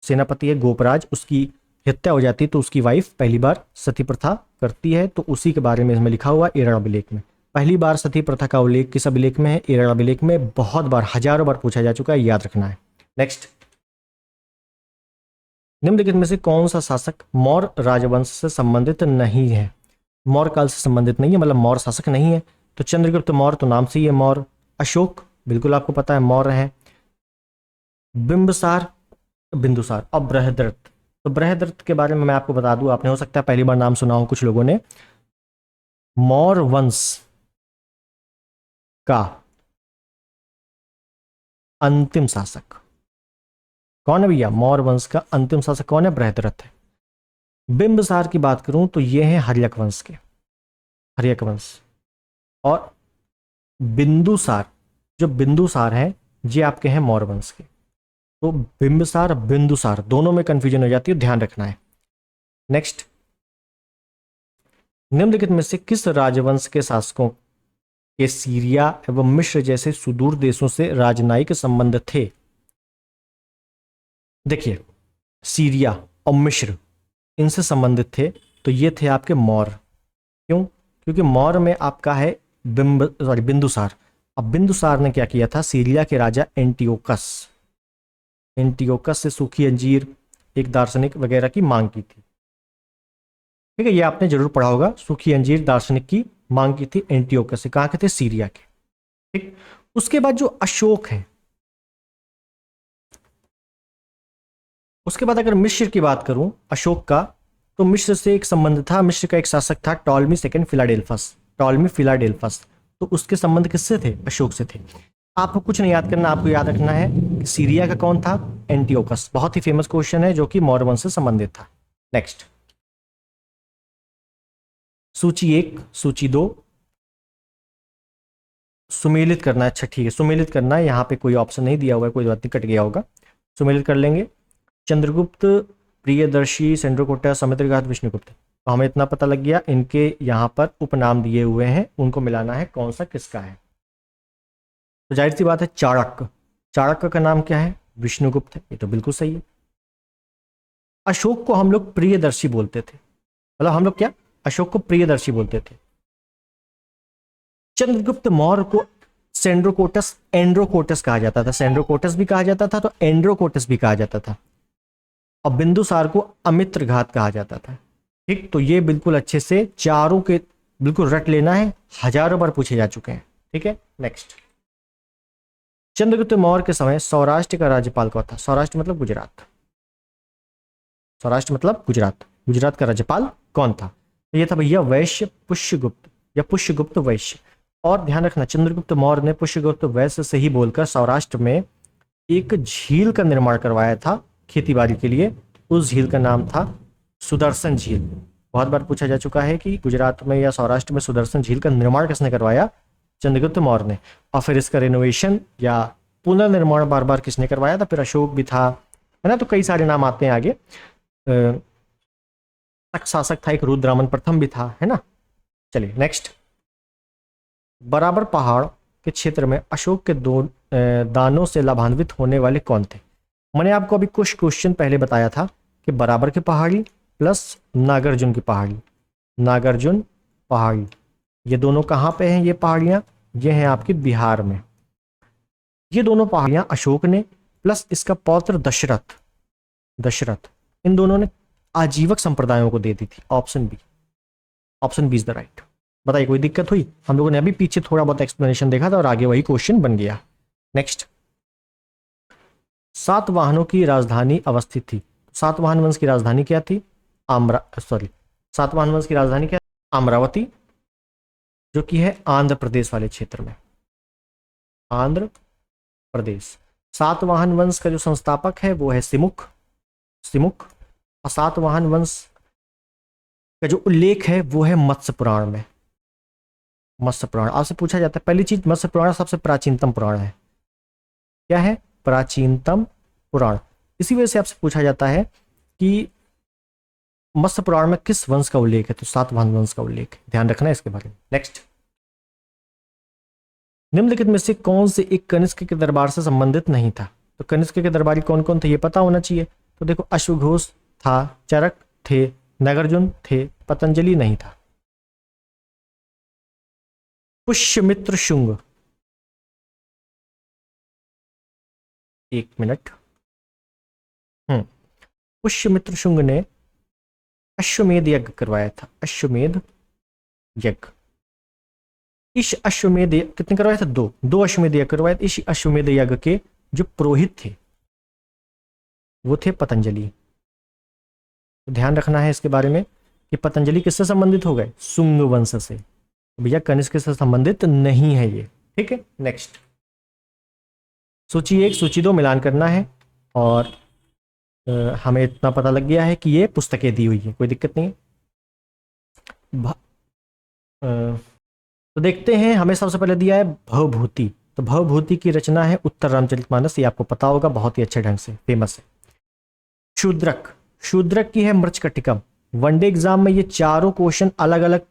सेनापति है गोपराज, उसकी हत्या हो जाती है तो उसकी वाइफ पहली बार सती प्रथा करती है, तो उसी के बारे में इसमें लिखा हुआ एरण अभिलेख में। पहली बार सती प्रथा का उल्लेख किस अभिलेख में है? एरण अभिलेख में। बहुत बार, हजारों बार पूछा जा चुका है, याद रखना है। नेक्स्ट, निम्नलिखित में से कौन सा शासक मौर्य राजवंश से संबंधित नहीं है? मौर्य काल से संबंधित नहीं है, मतलब मौर्य शासक नहीं है। तो चंद्रगुप्त मौर्य तो नाम से ही है मौर्य। अशोक बिल्कुल आपको पता है मौर्य है। बिंबिसार, बिंदुसार और बृहद्रथ। तो बृहद्रथ के बारे में मैं आपको बता दूं, आपने हो सकता है पहली बार नाम सुना हो कुछ लोगों ने। मौर्य वंश का अंतिम शासक कौन है भैया? मौर्य वंश का अंतिम शासक कौन है? बृहद्रथ है। बिंबिसार की बात करूं तो ये है हर्यक वंश के, हर्यक वंश। और बिंदुसार, जो बिंदुसार है ये आपके हैं मौर्य वंश के। तो बिंबिसार बिंदुसार दोनों में कंफ्यूजन हो जाती है, ध्यान रखना है। नेक्स्ट, निम्नलिखित में से किस राजवंश के शासकों के सीरिया एवं मिस्र जैसे सुदूर देशों से राजनयिक संबंध थे? देखिए, सीरिया और मिस्र इनसे संबंधित थे, तो ये थे आपके मौर्य। क्यों? क्योंकि मौर्य में आपका है बिंदुसार। अब बिंदुसार ने क्या किया था? सीरिया के राजा एंटियोकस से सूखी अंजीर, एक दार्शनिक वगैरह की मांग की थी। ठीक है, ये आपने जरूर पढ़ा होगा, सूखी अंजीर दार्शनिक की मांग की थी एंटियोकस से। कहां के थे? सीरिया के। ठीक, उसके बाद जो अशोक है, उसके बाद अगर मिस्र की बात करूं अशोक का, तो मिस्र से एक संबंध था। मिस्र का एक शासक था Ptolemy second Philadelphus, Ptolemy Philadelphus. तो उसके संबंध किससे थे? अशोक से थे। आपको कुछ नहीं याद करना, आपको याद रखना है कि सीरिया का कौन था? एंटियोकस। बहुत ही फेमस क्वेश्चन है जो कि मौर्य वंश से संबंधित था। नेक्स्ट, सूची 1, सूची 2 सुमेलित करना है। अच्छा ठीक है, सुमेलित करना है, यहाँ पे कोई ऑप्शन नहीं दिया हुआ है, कोई बात नहीं, कट गया होगा, सुमेलित कर लेंगे। चंद्रगुप्त, प्रियदर्शी, सेंड्रोकोटा, समुद्रघात, विष्णुगुप्त। तो हमें इतना पता लग गया, इनके यहाँ पर उपनाम दिए हुए हैं, उनको मिलाना है कौन सा किसका है। तो जाहिर सी बात है चाणक्य, चाणक्य का नाम क्या है? विष्णुगुप्त है, ये तो बिल्कुल सही है। अशोक को हम लोग प्रियदर्शी बोलते थे, मतलब हम लोग क्या, अशोक को प्रियदर्शी बोलते थे। चंद्रगुप्त मौर्य को सेंड्रोकोटस, एंड्रोकोटस कहा जाता था। सेंड्रोकोटस भी कहा जाता था तो एंड्रोकोटस भी कहा जाता था। और बिंदुसार को अमित्रघात कहा जाता था। ठीक, तो ये बिल्कुल अच्छे से चारों के बिल्कुल रट लेना है, हजारों बार पूछे जा चुके हैं। ठीक है, नेक्स्ट, चंद्रगुप्त मौर्य के समय सौराष्ट्र का राज्यपाल कौन था? सौराष्ट्र मतलब गुजरात, सौराष्ट्र मतलब गुजरात, गुजरात का राज्यपाल कौन था? तो ये था भैया वैश्य पुष्यगुप्त या पुष्यगुप्त वैश्य। और ध्यान रखना, चंद्रगुप्त मौर्य ने पुष्यगुप्त वैश्य से ही बोलकर सौराष्ट्र में एक झील का निर्माण करवाया था खेतीबाड़ी के लिए। उस झील का नाम था सुदर्शन झील। बहुत बार पूछा जा चुका है कि गुजरात में या सौराष्ट्र में सुदर्शन झील का निर्माण किसने करवाया? चंद्रगुप्त मौर्य ने। और फिर इसका रेनोवेशन या पुनर्निर्माण बार बार किसने करवाया था? फिर अशोक भी था, है ना। तो कई सारे नाम आते हैं आगे। शासक था एक, रुद्रमन प्रथम भी था, है ना। चलिए नेक्स्ट, बराबर पहाड़ के क्षेत्र में अशोक के दो दानों से लाभान्वित होने वाले कौन थे? मैंने आपको अभी कुछ क्वेश्चन पहले बताया था कि बराबर की पहाड़ी प्लस नागार्जुन की पहाड़ी, नागार्जुन पहाड़ी। ये दोनों कहाँ पे हैं ये पहाड़ियाँ? ये हैं आपके बिहार में। ये दोनों पहाड़ियाँ अशोक ने प्लस इसका पौत्र दशरथ, इन दोनों ने आजीवक संप्रदायों को दे दी थी। Option B is the right. बताइए कोई दिक्कत हुई? हम लोगों ने अभी पीछे थोड़ा बहुत एक्सप्लेनेशन देखा था और आगे वही क्वेश्चन बन गया। नेक्स्ट, सातवाहनों की राजधानी अवस्थित थी। सातवाहन वंश की राजधानी क्या थी? सातवाहन वंश की राजधानी क्या? अमरावती, जो कि है आंध्र प्रदेश वाले क्षेत्र में, आंध्र प्रदेश। सातवाहन वंश का जो संस्थापक है वो है सिमुक। और सातवाहन वंश का जो उल्लेख है वो है मत्स्य पुराण में। मत्स्य पुराण आपसे पूछा जाता है, पहली चीज मत्स्य पुराण सबसे प्राचीनतम पुराण है। क्या है? प्राचीनतम पुराण। इसी वजह से आपसे पूछा जाता है कि मत्स्य पुराण में किस वंश का उल्लेख है, तो सातवाहन वंश का उल्लेख है। ध्यान रखना है इसके बारे में। नेक्स्ट, निम्नलिखित में से कौन से एक कनिष्क के दरबार से संबंधित नहीं था? तो कनिष्क के दरबारी कौन कौन थे ये पता होना चाहिए। तो देखो, अश्वघोष था, चरक थे, नागार्जुन थे, पतंजलि नहीं था। पुष्यमित्र शुंग, एक मिनट। पुष्यमित्र शुंग ने अश्वमेध यज्ञ करवाया था। अश्वमेध यज्ञ। इस अश्वमेध कितने करवाए थे? दो अश्वमेध यज्ञ करवाए थे। इस अश्वमेध यज्ञ के जो पुरोहित थे वो थे पतंजलि। तो ध्यान रखना है इसके बारे में कि पतंजलि किससे संबंधित हो गए? शुंग वंश से। भैया कनिष्क से संबंधित नहीं है ये। ठीक है, नेक्स्ट। सूची 1 सूची 2 मिलान करना है और हमें इतना पता लग गया है कि ये पुस्तकें दी हुई है, कोई दिक्कत नहीं है। तो देखते हैं, हमें सबसे पहले दिया है भवभूति। तो भवभूति की रचना है उत्तर रामचरितमानस, ये आपको पता होगा, बहुत ही अच्छे ढंग से फेमस है। शूद्रक की है मृच्छकटिकम। वनडे एग्जाम में ये चारों क्वेश्चन अलग अलग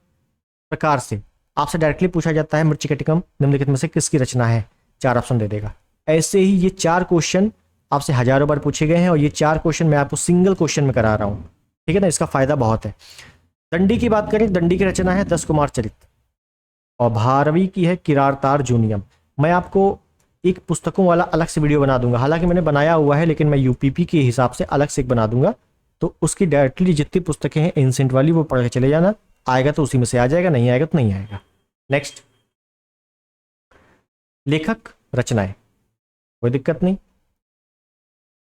प्रकार से आपसे डायरेक्टली पूछा जाता है। मृच्छकटिकम निम्नलिखित में से किसकी रचना है? 4 ऑप्शन दे देगा। ऐसे ही ये 4 क्वेश्चन आपसे हजारों बार पूछे गए हैं और ये 4 क्वेश्चन मैं आपको सिंगल क्वेश्चन में करा रहा हूं। ठीक है ना, इसका फायदा बहुत है। दंडी की बात करें, दंडी की रचना है 10 कुमार चरित। और भारवी की है किरारतार जूनियम। मैं आपको एक पुस्तकों वाला अलग से वीडियो बना दूंगा, हालांकि मैंने बनाया हुआ है लेकिन मैं यूपीपी के हिसाब से अलग से एक बना दूंगा। तो उसकी डायरेक्टली जितनी पुस्तकें हैं एंसेंट वाली वो पढ़ के चले जाना, आएगा तो उसी में से आ जाएगा, नहीं आएगा तो नहीं आएगा। नेक्स्ट, लेखक रचनाएं, कोई दिक्कत नहीं।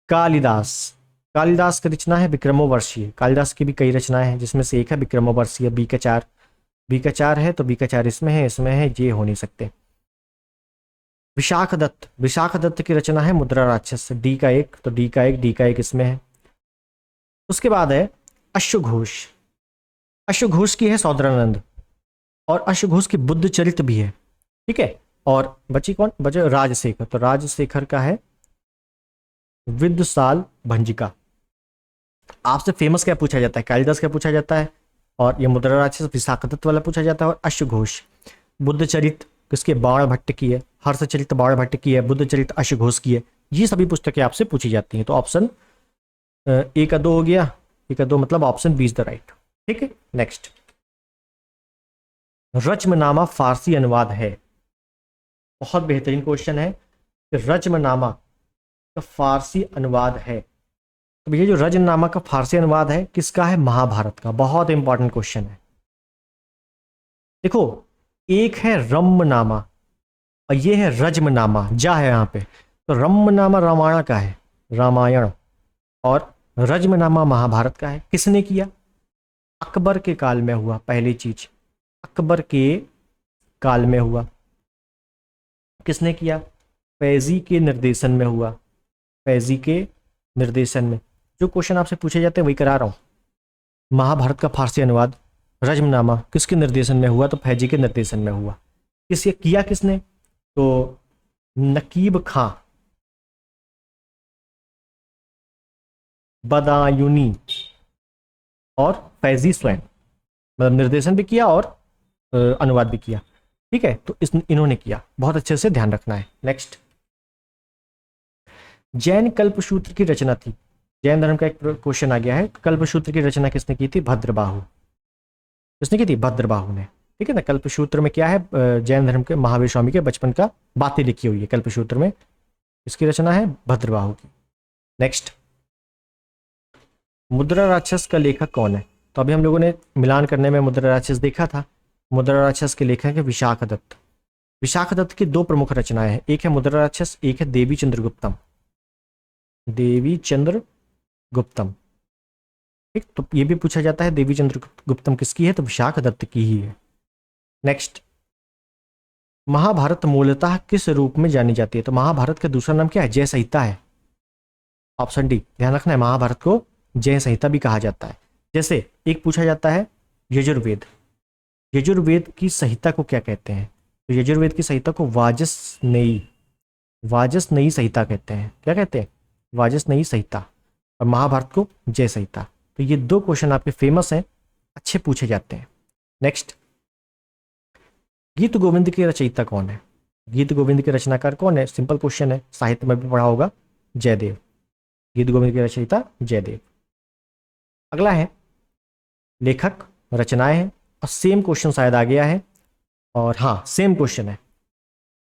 कालिदास की रचना है विक्रमोवर्षीय। कालिदास की भी कई रचनाएं हैं जिसमें से एक है विक्रमोवर्षीय। बी का 4 है तो बी का 4 इसमें है, ये हो नहीं सकते। विशाख दत्त की रचना है मुद्रा राक्षस। डी का 1 तो डी का 1 इसमें है। उसके बाद है अश्वघोष की है सौंदरानंद और अश्वघोष की बुद्ध चरित्र भी है। ठीक है, और बची कौन? बचे राजशेखर। तो राजशेखर का है विद्वसाल भंजिका। आपसे फेमस क्या पूछा जाता है? कालिदास क्या पूछा जाता है, और ये मुद्रा राक्षस विशाखदत्त वाला पूछा जाता है। और अश्वघोष, बुद्ध चरित किसके? बाण भट्ट की है। हर्षचरित बाण भट्ट की है। बुद्ध चरित अश्वघोष की है। ये सभी पुस्तकें आपसे पूछी जाती हैं। तो ऑप्शन 1 का 2 हो गया, 1 का 2 मतलब option B is the right. ठीक है, नेक्स्ट। रच्मनामा फारसी अनुवाद है। बहुत बेहतरीन क्वेश्चन है कि रच्मनामा का फारसी अनुवाद है। तो भैया जो रज्मनामा का फारसी अनुवाद है किसका है? महाभारत का। बहुत इंपॉर्टेंट क्वेश्चन है। देखो, एक है रम्यनामा और ये है रज्मनामा, जा है यहाँ पे। तो रम्यनामा रामायण का है, रामायण, और रज्मनामा महाभारत का है। किसने किया? अकबर के काल में हुआ। पहली चीज, अकबर के काल में हुआ। किसने किया? फैजी के निर्देशन में हुआ। फैजी के निर्देशन में। जो क्वेश्चन आपसे पूछे जाते हैं वही करा रहा हूं। महाभारत का फारसी अनुवाद रज्मनामा किसके निर्देशन में हुआ? तो फैजी के निर्देशन में हुआ। किया किसने? तो नकीब खां बदायूनी और फैजी स्वयं, मतलब निर्देशन भी किया और अनुवाद भी किया। ठीक है, तो इन्होंने किया। बहुत अच्छे से ध्यान रखना है। नेक्स्ट, जैन कल्पसूत्र की रचना थी। जैन धर्म का एक क्वेश्चन आ गया है। कल्पसूत्र की रचना किसने की थी? भद्रबाहु। उसने की थी भद्रबाहु ने। ठीक है ना। कल्पसूत्र में क्या है, जैन धर्म के महावीर स्वामी के बचपन का बातें लिखी हुई है कल्पसूत्र में। इसकी रचना है भद्रबाहु की। नेक्स्ट, मुद्रा राक्षस का लेखक कौन है? तो अभी हम लोगों ने मिलान करने में मुद्रा राक्षस देखा था। मुद्रा राक्षस के लेखक है विशाख दत्त। विशाख दत्त की दो प्रमुख रचनाएं हैं, एक है मुद्रा राक्षस, एक है देवी चंद्रगुप्तम। देवी चंद्रगुप्तम। ठीक, तो ये भी पूछा जाता है देवी चंद्रगुप्तम किसकी है, तो विशाख दत्त की ही है। नेक्स्ट, महाभारत मूलतः किस रूप में जानी जाती है? तो महाभारत का दूसरा नाम क्या है? जय संहिता है। ऑप्शन डी ध्यान रखना है, महाभारत को जय संहिता भी कहा जाता है। जैसे एक पूछा जाता है यजुर्वेद, यजुर्वेद की संहिता को क्या कहते हैं? तो यजुर्वेद की संहिता को वाजसनेयी संहिता कहते हैं। क्या कहते हैं? वाजसनेयी संहिता। और महाभारत को जय संहिता। तो ये दो क्वेश्चन आपके फेमस हैं, अच्छे पूछे जाते हैं। नेक्स्ट, गीत गोविंद के रचयिता कौन है? गीत गोविंद के रचनाकार कौन है? सिंपल क्वेश्चन है, साहित्य में भी पढ़ा होगा, जयदेव। गीत गोविंद के रचयिता जयदेव। अगला है लेखक, रचनाएं हैं, और सेम क्वेश्चन शायद आ गया है, और हाँ सेम क्वेश्चन है,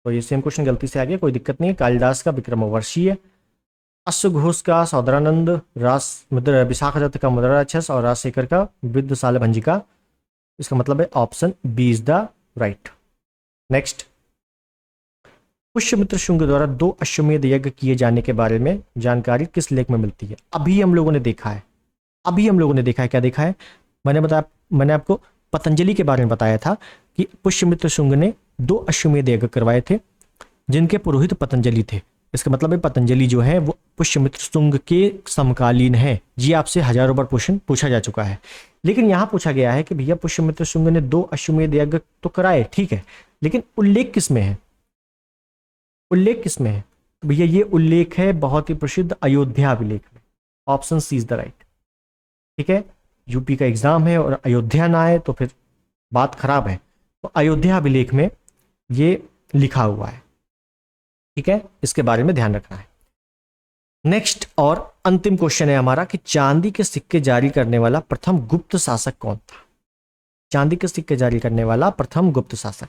तो ये सेम क्वेश्चन गलती से आ गया, कोई दिक्कत नहीं है। कालिदास का विक्रमोर्वशीय, अश्वघोष का सौदरानंद, विशाख दत्त का मुद्रा राक्षस, और राजशेखर का विद्वशाल भंजिका। इसका मतलब है option B is the right. Next, Pushyamitra Shunga द्वारा 2 अश्वमेध यज्ञ किए जाने के बारे में जानकारी किस लेख में मिलती है? अभी हम लोगों ने देखा है, क्या देखा है? मैंने आपको पतंजलि के बारे में बताया था कि पुष्यमित्र शुंग ने 2 अश्वमेध यज्ञ करवाए थे, जिनके पुरोहित पतंजलि थे। इसका मतलब है पतंजलि जो है वो पुष्यमित्र शुंग के समकालीन है। जी आपसे हजारों बार क्वेश्चन पूछा जा चुका है, लेकिन यहां पूछा गया है कि भैया पुष्यमित्र शुंग ने 2 अश्वमेध यज्ञ तो कराए, ठीक है, लेकिन उल्लेख किस में है? तो भैया ये उल्लेख है बहुत ही प्रसिद्ध अयोध्या अभिलेख में। Option C is the right. ठीक है, यूपी का एग्जाम है और अयोध्या ना आए तो फिर बात खराब है। तो अयोध्या अभिलेख में ये लिखा हुआ है। ठीक है, इसके बारे में ध्यान रखना है। नेक्स्ट और अंतिम क्वेश्चन है हमारा कि चांदी के सिक्के जारी करने वाला प्रथम गुप्त शासक कौन था? चांदी के सिक्के जारी करने वाला प्रथम गुप्त शासक।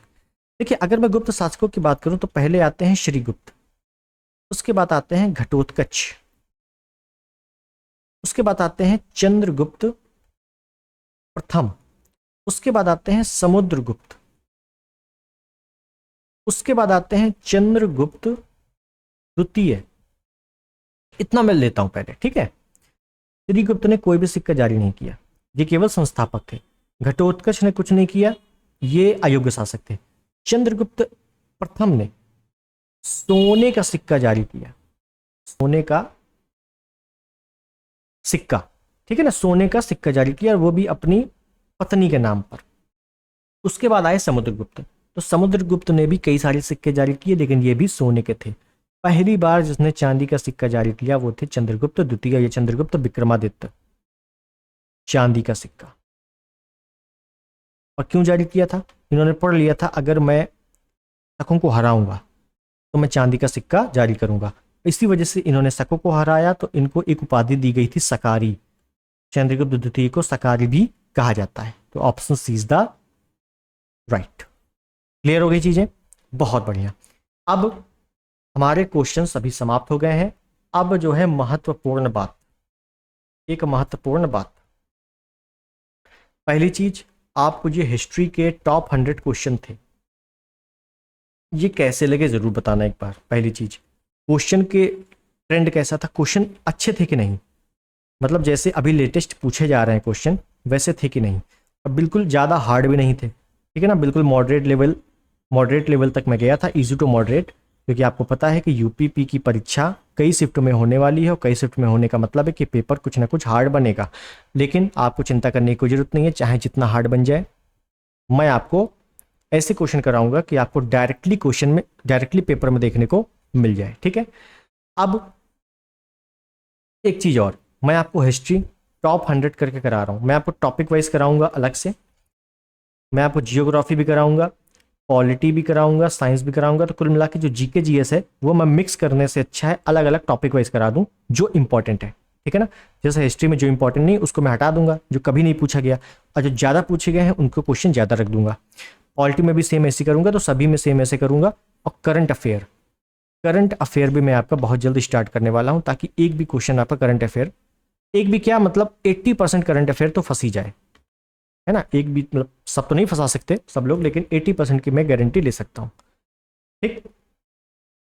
देखिए, अगर मैं गुप्त शासकों की बात करूं तो पहले आते हैं श्रीगुप्त, उसके बाद आते हैं घटोत्कच, उसके बाद आते हैं चंद्रगुप्त प्रथम, उसके बाद आते हैं समुद्रगुप्त, उसके बाद आते हैं चंद्रगुप्त द्वितीय। इतना मैं लेता हूं पहले, ठीक है। श्रीगुप्त ने कोई भी सिक्का जारी नहीं किया, ये केवल संस्थापक थे। घटोत्कच ने कुछ नहीं किया, ये अयोग्य शासक थे। चंद्रगुप्त प्रथम ने सोने का सिक्का जारी किया, सोने का सिक्का, ठीक है ना, सोने का सिक्का जारी किया, और वो भी अपनी पत्नी के नाम पर। उसके बाद आए समुद्रगुप्त, तो समुद्रगुप्त ने भी कई सारे सिक्के जारी किए, लेकिन ये भी सोने के थे। पहली बार जिसने चांदी का सिक्का जारी किया वो थे चंद्रगुप्त द्वितीय या चंद्रगुप्त विक्रमादित्य। चांदी का सिक्का, और क्यों जारी किया था? इन्होंने पढ़ लिया था अगर मैं शकों को हराऊंगा तो मैं चांदी का सिक्का जारी करूंगा। इसी वजह से इन्होंने शकों को हराया, तो इनको एक उपाधि दी गई थी सकारी। चंद्रगुप्त द्वितीय को सकारी भी कहा जाता है। तो option C is the right. Clear हो गई चीजें? बहुत बढ़िया। अब हमारे क्वेश्चन सभी समाप्त हो गए हैं। अब जो है महत्वपूर्ण बात, एक महत्वपूर्ण बात, पहली चीज, आपको ये हिस्ट्री के टॉप 100 क्वेश्चन थे, ये कैसे लगे जरूर बताना एक बार। पहली चीज, क्वेश्चन के ट्रेंड कैसा था, क्वेश्चन अच्छे थे कि नहीं, मतलब जैसे अभी लेटेस्ट पूछे जा रहे हैं क्वेश्चन वैसे थे कि नहीं। अब बिल्कुल ज़्यादा हार्ड भी नहीं थे, ठीक है ना, बिल्कुल मॉडरेट लेवल तक मैं गया था, इजी टू मॉडरेट, क्योंकि आपको पता है कि यूपीपी की परीक्षा कई शिफ्ट में होने वाली है, और कई शिफ्ट में होने का मतलब है कि पेपर कुछ ना कुछ हार्ड बनेगा। लेकिन आपको चिंता करने की कोई जरूरत नहीं है, चाहे जितना हार्ड बन जाए। मैं आपको ऐसे क्वेश्चन कराऊंगा कि आपको डायरेक्टली पेपर में देखने को मिल जाए, ठीक है। अब एक चीज़ और, मैं आपको हिस्ट्री टॉप 100 करके करा रहा हूँ। मैं आपको टॉपिक वाइज कराऊंगा अलग से, मैं आपको जियोग्राफी भी कराऊंगा, पॉलिटी भी कराऊंगा, साइंस भी कराऊंगा। तो कुल मिला के जो जीके जीएस है वो मैं मिक्स करने से अच्छा है अलग अलग टॉपिक वाइज करा दूं जो इंपॉर्टेंट है, ठीक है ना। जैसे हिस्ट्री में जो इंपॉर्टेंट नहीं उसको मैं हटा दूंगा, जो कभी नहीं पूछा गया, और जो ज़्यादा पूछे गए हैं उनको क्वेश्चन ज़्यादा रख दूंगा। पॉलिटी में भी सेम ऐसे करूंगा, तो सभी में सेम ऐसे करूंगा। और करंट अफेयर भी मैं आपका बहुत जल्द स्टार्ट करने वाला हूं, ताकि एक भी क्वेश्चन आपका करंट अफेयर, एक भी क्या मतलब 80% करंट अफेयर तो फंस ही जाए, है ना। एक भी मतलब सब तो नहीं फंसा सकते सब लोग, लेकिन 80% की मैं गारंटी ले सकता हूं। ठीक,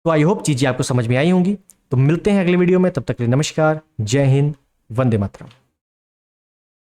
तो आई होप चीजें आपको समझ में आई होंगी। तो मिलते हैं अगले वीडियो में, तब तक के लिए नमस्कार, जय हिंद, वंदे मातरम।